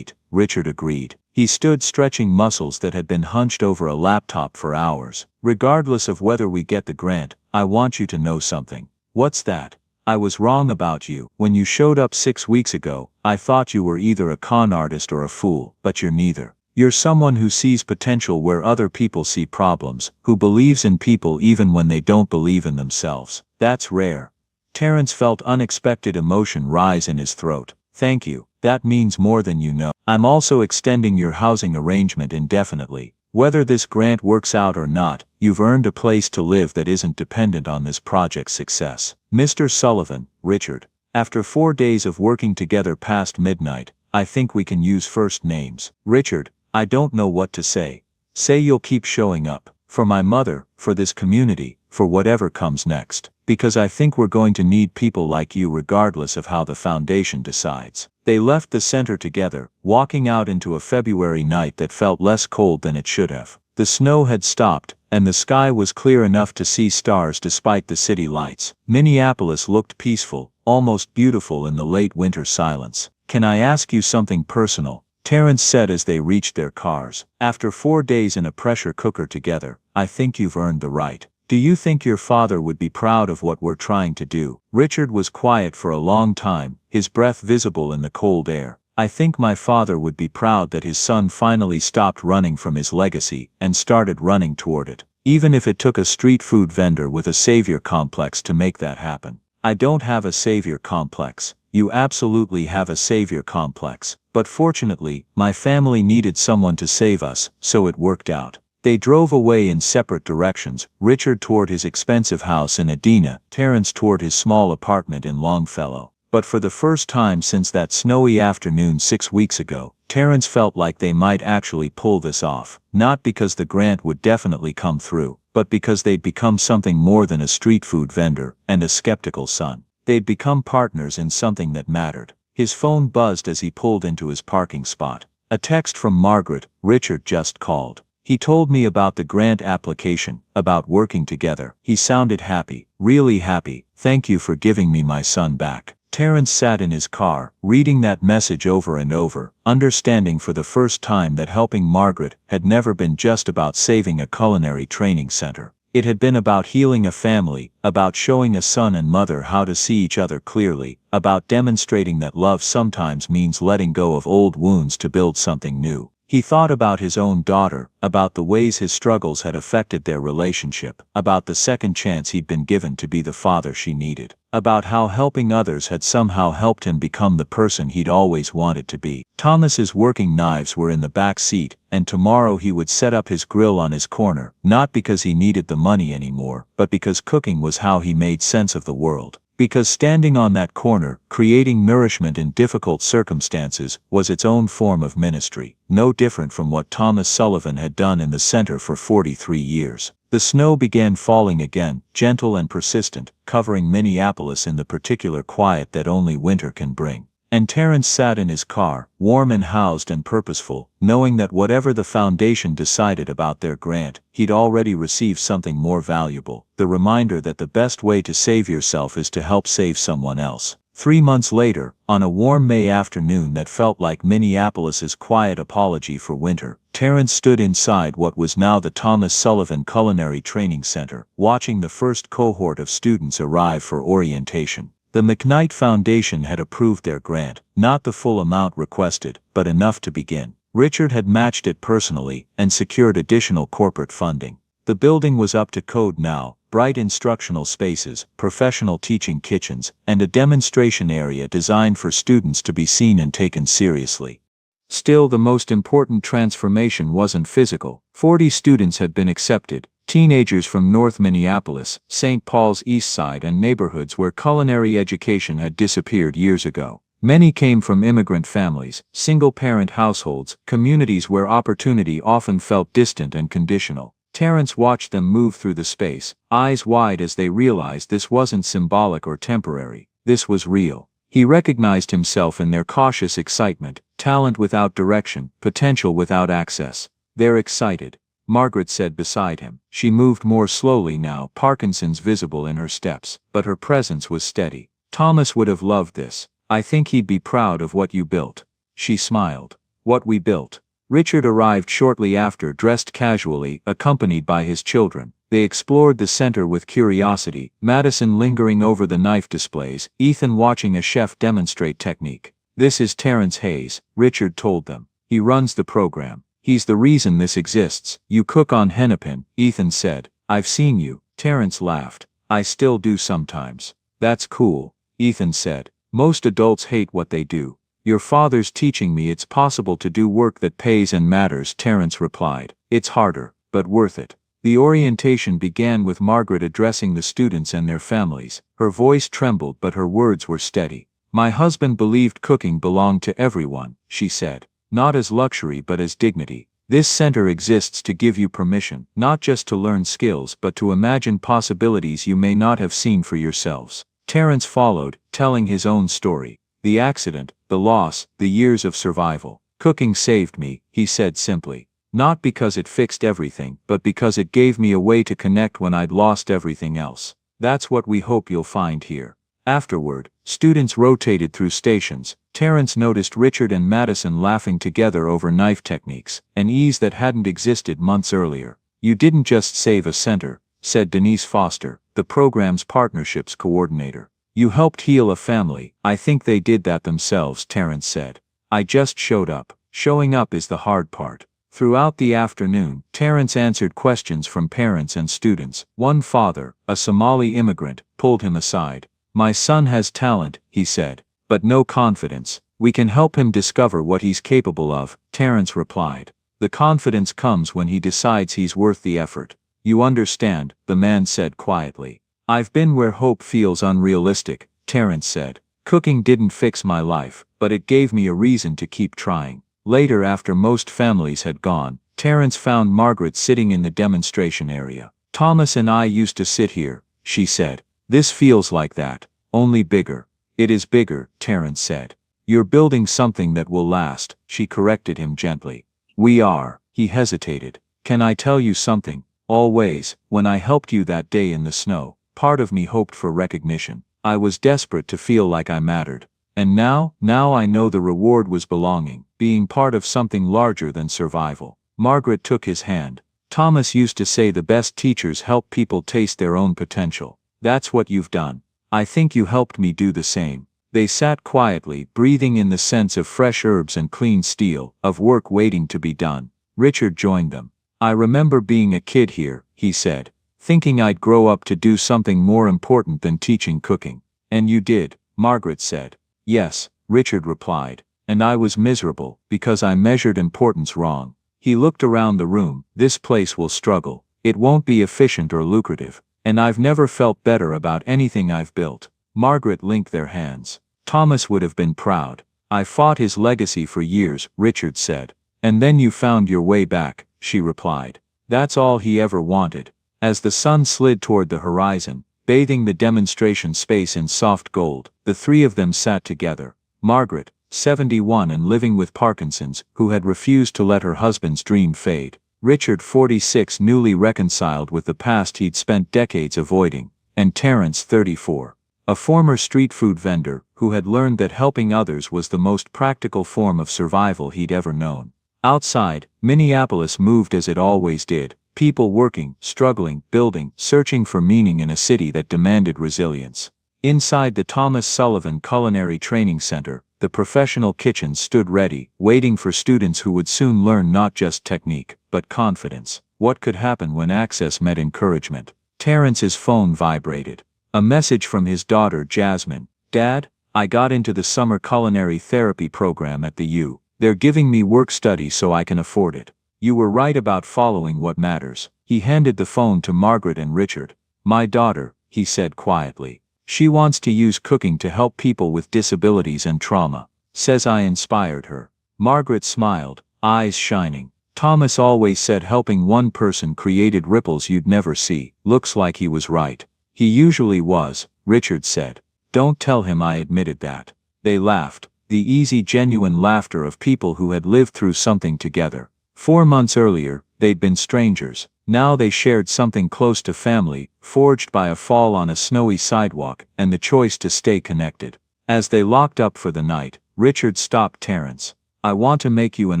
Richard agreed. He stood stretching muscles that had been hunched over a laptop for hours. "Regardless of whether we get the grant, I want you to know something." "What's that?" "I was wrong about you. When you showed up 6 weeks ago, I thought you were either a con artist or a fool, but you're neither. You're someone who sees potential where other people see problems, who believes in people even when they don't believe in themselves. That's rare." Terrence felt unexpected emotion rise in his throat. "Thank you. That means more than you know. I'm also extending your housing arrangement indefinitely. Whether this grant works out or not, you've earned a place to live that isn't dependent on this project's success." "Mr. Sullivan," Richard. "After 4 days of working together past midnight, I think we can use first names." "Richard, I don't know what to say." "Say you'll keep showing up. For my mother, for this community, for whatever comes next. Because I think we're going to need people like you regardless of how the foundation decides." They left the center together, walking out into a February night that felt less cold than it should have. The snow had stopped, and the sky was clear enough to see stars despite the city lights. Minneapolis looked peaceful, almost beautiful in the late winter silence. "Can I ask you something personal?" Terrence said as they reached their cars. "After 4 days in a pressure cooker together, I think you've earned the right. Do you think your father would be proud of what we're trying to do?" Richard was quiet for a long time, his breath visible in the cold air. "I think my father would be proud that his son finally stopped running from his legacy and started running toward it. Even if it took a street food vendor with a savior complex to make that happen." "I don't have a savior complex," You absolutely have a savior complex. But fortunately, my family needed someone to save us, so it worked out. They drove away in separate directions, Richard toward his expensive house in Edina, Terence toward his small apartment in Longfellow. But for the first time since that snowy afternoon 6 weeks ago, Terence felt like they might actually pull this off, not because the grant would definitely come through, but because they'd become something more than a street food vendor and a skeptical son. They'd become partners in something that mattered. His phone buzzed as he pulled into his parking spot. A text from Margaret. Richard just called. He told me about the grant application, about working together. He sounded happy, really happy. Thank you for giving me my son back. Terence sat in his car, reading that message over and over, understanding for the first time that helping Margaret had never been just about saving a culinary training center. It had been about healing a family, about showing a son and mother how to see each other clearly, about demonstrating that love sometimes means letting go of old wounds to build something new. He thought about his own daughter, about the ways his struggles had affected their relationship, about the second chance he'd been given to be the father she needed, about how helping others had somehow helped him become the person he'd always wanted to be. Thomas's working knives were in the back seat, and tomorrow he would set up his grill on his corner, not because he needed the money anymore, but because cooking was how he made sense of the world. Because standing on that corner, creating nourishment in difficult circumstances, was its own form of ministry, no different from what Thomas Sullivan had done in the center for 43 years. The snow began falling again, gentle and persistent, covering Minneapolis in the particular quiet that only winter can bring. And Terence sat in his car, warm and housed and purposeful, knowing that whatever the foundation decided about their grant, he'd already received something more valuable, the reminder that the best way to save yourself is to help save someone else. 3 months later, on a warm May afternoon that felt like Minneapolis's quiet apology for winter, Terence stood inside what was now the Thomas Sullivan Culinary Training Center, watching the first cohort of students arrive for orientation. The McKnight Foundation had approved their grant, not the full amount requested, but enough to begin. Richard had matched it personally and secured additional corporate funding. The building was up to code now, bright instructional spaces, professional teaching kitchens, and a demonstration area designed for students to be seen and taken seriously. Still, the most important transformation wasn't physical. 40 students had been accepted. Teenagers from North Minneapolis, St. Paul's East Side and neighborhoods where culinary education had disappeared years ago. Many came from immigrant families, single-parent households, communities where opportunity often felt distant and conditional. Terence watched them move through the space, eyes wide as they realized this wasn't symbolic or temporary. This was real. He recognized himself in their cautious excitement, talent without direction, potential without access. They're excited, Margaret said beside him. She moved more slowly now, Parkinson's visible in her steps, but her presence was steady. Thomas would have loved this. I think he'd be proud of what you built. She smiled. What we built. Richard arrived shortly after, dressed casually, accompanied by his children. They explored the center with curiosity, Madison lingering over the knife displays, Ethan watching a chef demonstrate technique. This is Terence Hayes, Richard told them. He runs the program. He's the reason this exists. You cook on hennepin, Ethan said. I've seen you. Terence laughed. I still do sometimes. That's cool, Ethan said. Most adults hate what they do. Your father's teaching me it's possible to do work that pays and matters, Terence replied. It's harder, but worth it. The orientation began with Margaret addressing the students and their families. Her voice trembled but her words were steady. My husband believed cooking belonged to everyone, she said. Not as luxury but as dignity. This center exists to give you permission, not just to learn skills but to imagine possibilities you may not have seen for yourselves. Terence followed, telling his own story. The accident, the loss, the years of survival. Cooking saved me, he said simply. Not because it fixed everything, but because it gave me a way to connect when I'd lost everything else. That's what we hope you'll find here. Afterward, students rotated through stations. Terence noticed Richard and Madison laughing together over knife techniques, an ease that hadn't existed months earlier. You didn't just save a center, said Denise Foster, the program's partnerships coordinator. You helped heal a family. I think they did that themselves, Terence said. I just showed up. Showing up is the hard part. Throughout the afternoon, Terence answered questions from parents and students. One father, a Somali immigrant, pulled him aside. My son has talent, he said. but no confidence. We can help him discover what he's capable of, Terence replied. The confidence comes when he decides he's worth the effort. You understand, the man said quietly. I've been where hope feels unrealistic, Terence said. Cooking didn't fix my life, but it gave me a reason to keep trying. Later, after most families had gone, Terence found Margaret sitting in the demonstration area. Thomas and I used to sit here, she said. This feels like that, only bigger. It is bigger, Terence said. You're building something that will last, she corrected him gently. We are, he hesitated. Can I tell you something? Always, when I helped you that day in the snow, part of me hoped for recognition. I was desperate to feel like I mattered. And now I know the reward was belonging, being part of something larger than survival. Margaret took his hand. Thomas used to say the best teachers help people taste their own potential. That's what you've done. I think you helped me do the same. They sat quietly, breathing in the sense of fresh herbs and clean steel, of work waiting to be done. Richard joined them. I remember being a kid here, he said, thinking I'd grow up to do something more important than teaching cooking. And you did, Margaret said. Yes, Richard replied. And I was miserable, because I measured importance wrong. He looked around the room. This place will struggle. It won't be efficient or lucrative. And I've never felt better about anything I've built. Margaret linked their hands. Thomas would have been proud. I fought his legacy for years, Richard said. And then you found your way back, she replied. That's all he ever wanted. As the sun slid toward the horizon, bathing the demonstration space in soft gold, the three of them sat together. Margaret, 71 and living with Parkinson's, who had refused to let her husband's dream fade. Richard, 46, newly reconciled with the past he'd spent decades avoiding. And Terence, 34. A former street food vendor, who had learned that helping others was the most practical form of survival he'd ever known. Outside, Minneapolis moved as it always did. People working, struggling, building, searching for meaning in a city that demanded resilience. Inside the Thomas Sullivan Culinary Training Center, the professional kitchen stood ready, waiting for students who would soon learn not just technique, but confidence. What could happen when access met encouragement? Terence's phone vibrated. A message from his daughter Jasmine. Dad, I got into the summer culinary therapy program at the U. They're giving me work study so I can afford it. You were right about following what matters. He handed the phone to Margaret and Richard. My daughter, he said quietly. She wants to use cooking to help people with disabilities and trauma. Says I inspired her. Margaret smiled, eyes shining. Thomas always said helping one person created ripples you'd never see. Looks like he was right. He usually was, Richard said. Don't tell him I admitted that. They laughed, the easy, genuine laughter of people who had lived through something together. 4 months earlier, they'd been strangers. Now they shared something close to family, forged by a fall on a snowy sidewalk, and the choice to stay connected. As they locked up for the night, Richard stopped Terence. I want to make you an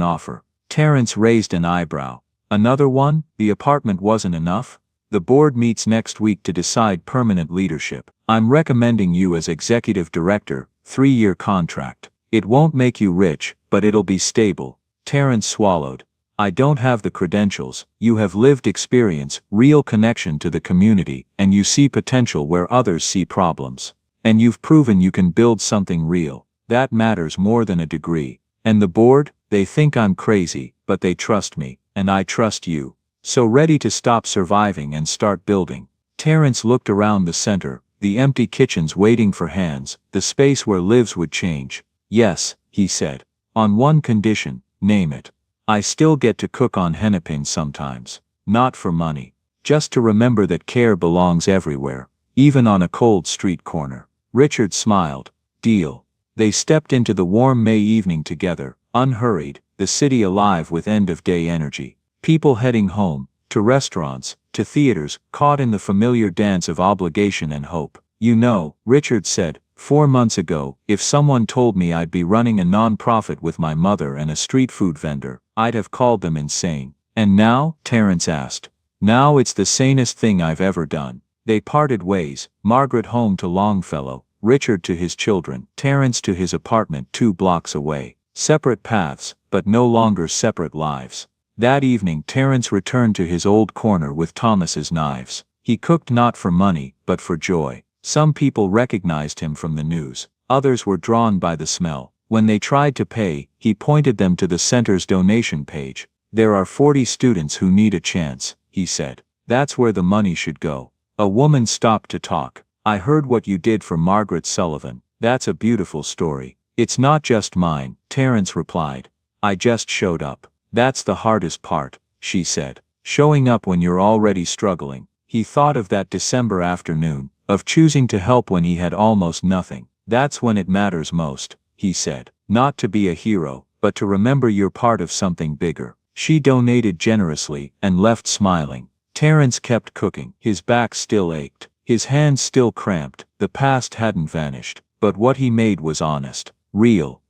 offer. Terence raised an eyebrow. Another one? The apartment wasn't enough? The board meets next week to decide permanent leadership. I'm recommending you as executive director, 3-year contract. It won't make you rich, but it'll be stable. Terence swallowed. I don't have the credentials. You have lived experience, real connection to the community, and you see potential where others see problems. And you've proven you can build something real. That matters more than a degree. And the board? They think I'm crazy, but they trust me, and I trust you. So ready to stop surviving and start building. Terence looked around the center, the empty kitchens waiting for hands, the space where lives would change. Yes, he said. On one condition, name it. I still get to cook on hennepin sometimes. Not for money. Just to remember that care belongs everywhere, even on a cold street corner. Richard smiled. Deal. They stepped into the warm May evening together, unhurried, the city alive with end-of-day energy. People heading home, to restaurants, to theaters, caught in the familiar dance of obligation and hope. You know, Richard said, 4 months ago, if someone told me I'd be running a non-profit with my mother and a street food vendor, I'd have called them insane. And now? Terence asked. Now it's the sanest thing I've ever done. They parted ways, Margaret home to Longfellow, Richard to his children, Terence to his apartment 2 blocks away. Separate paths, but no longer separate lives. That evening Terence returned to his old corner with Thomas's knives. He cooked not for money, but for joy. Some people recognized him from the news. Others were drawn by the smell. When they tried to pay, he pointed them to the center's donation page. "There are 40 students who need a chance," he said. "That's where the money should go." A woman stopped to talk. "I heard what you did for Margaret Sullivan. That's a beautiful story." "It's not just mine," Terrence replied. "I just showed up." "That's the hardest part," she said. "Showing up when you're already struggling." He thought of that December afternoon, of choosing to help when he had almost nothing. "That's when it matters most," he said. "Not to be a hero, but to remember you're part of something bigger." She donated generously and left smiling. Terrence kept cooking. His back still ached. His hands still cramped. The past hadn't vanished, but what he made was honest, real.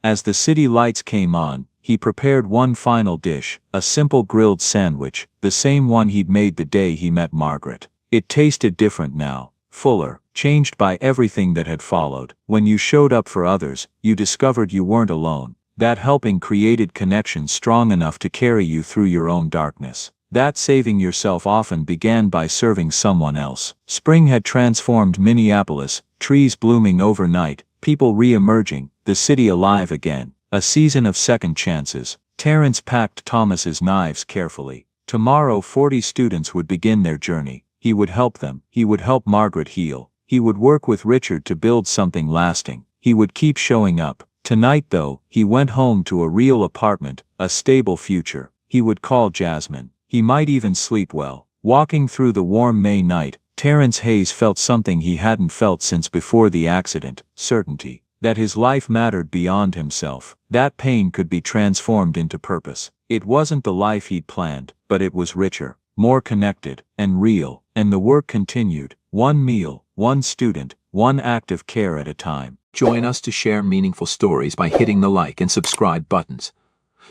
As the city lights came on, he prepared one final dish, a simple grilled sandwich, the same one he'd made the day he met Margaret. It tasted different now, fuller, changed by everything that had followed. When you showed up for others, you discovered you weren't alone. That helping created connections strong enough to carry you through your own darkness. That saving yourself often began by serving someone else. Spring had transformed Minneapolis, trees blooming overnight, people re-emerging, the city alive again. A season of second chances. Terrence packed Thomas's knives carefully. Tomorrow 40 students would begin their journey. He would help them. He would help Margaret heal. He would work with Richard to build something lasting. He would keep showing up. Tonight though, he went home to a real apartment, a stable future. He would call Jasmine. He might even sleep well. Walking through the warm May night, Terrence Hayes felt something he hadn't felt since before the accident, certainty. That his life mattered beyond himself. That pain could be transformed into purpose. It wasn't the life he'd planned, but it was richer, more connected, and real. And the work continued. One meal, one student, one act of care at a time. Join us to share meaningful stories by hitting the like and subscribe buttons.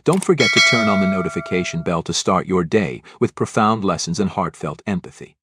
Don't forget to turn on the notification bell to start your day with profound lessons and heartfelt empathy.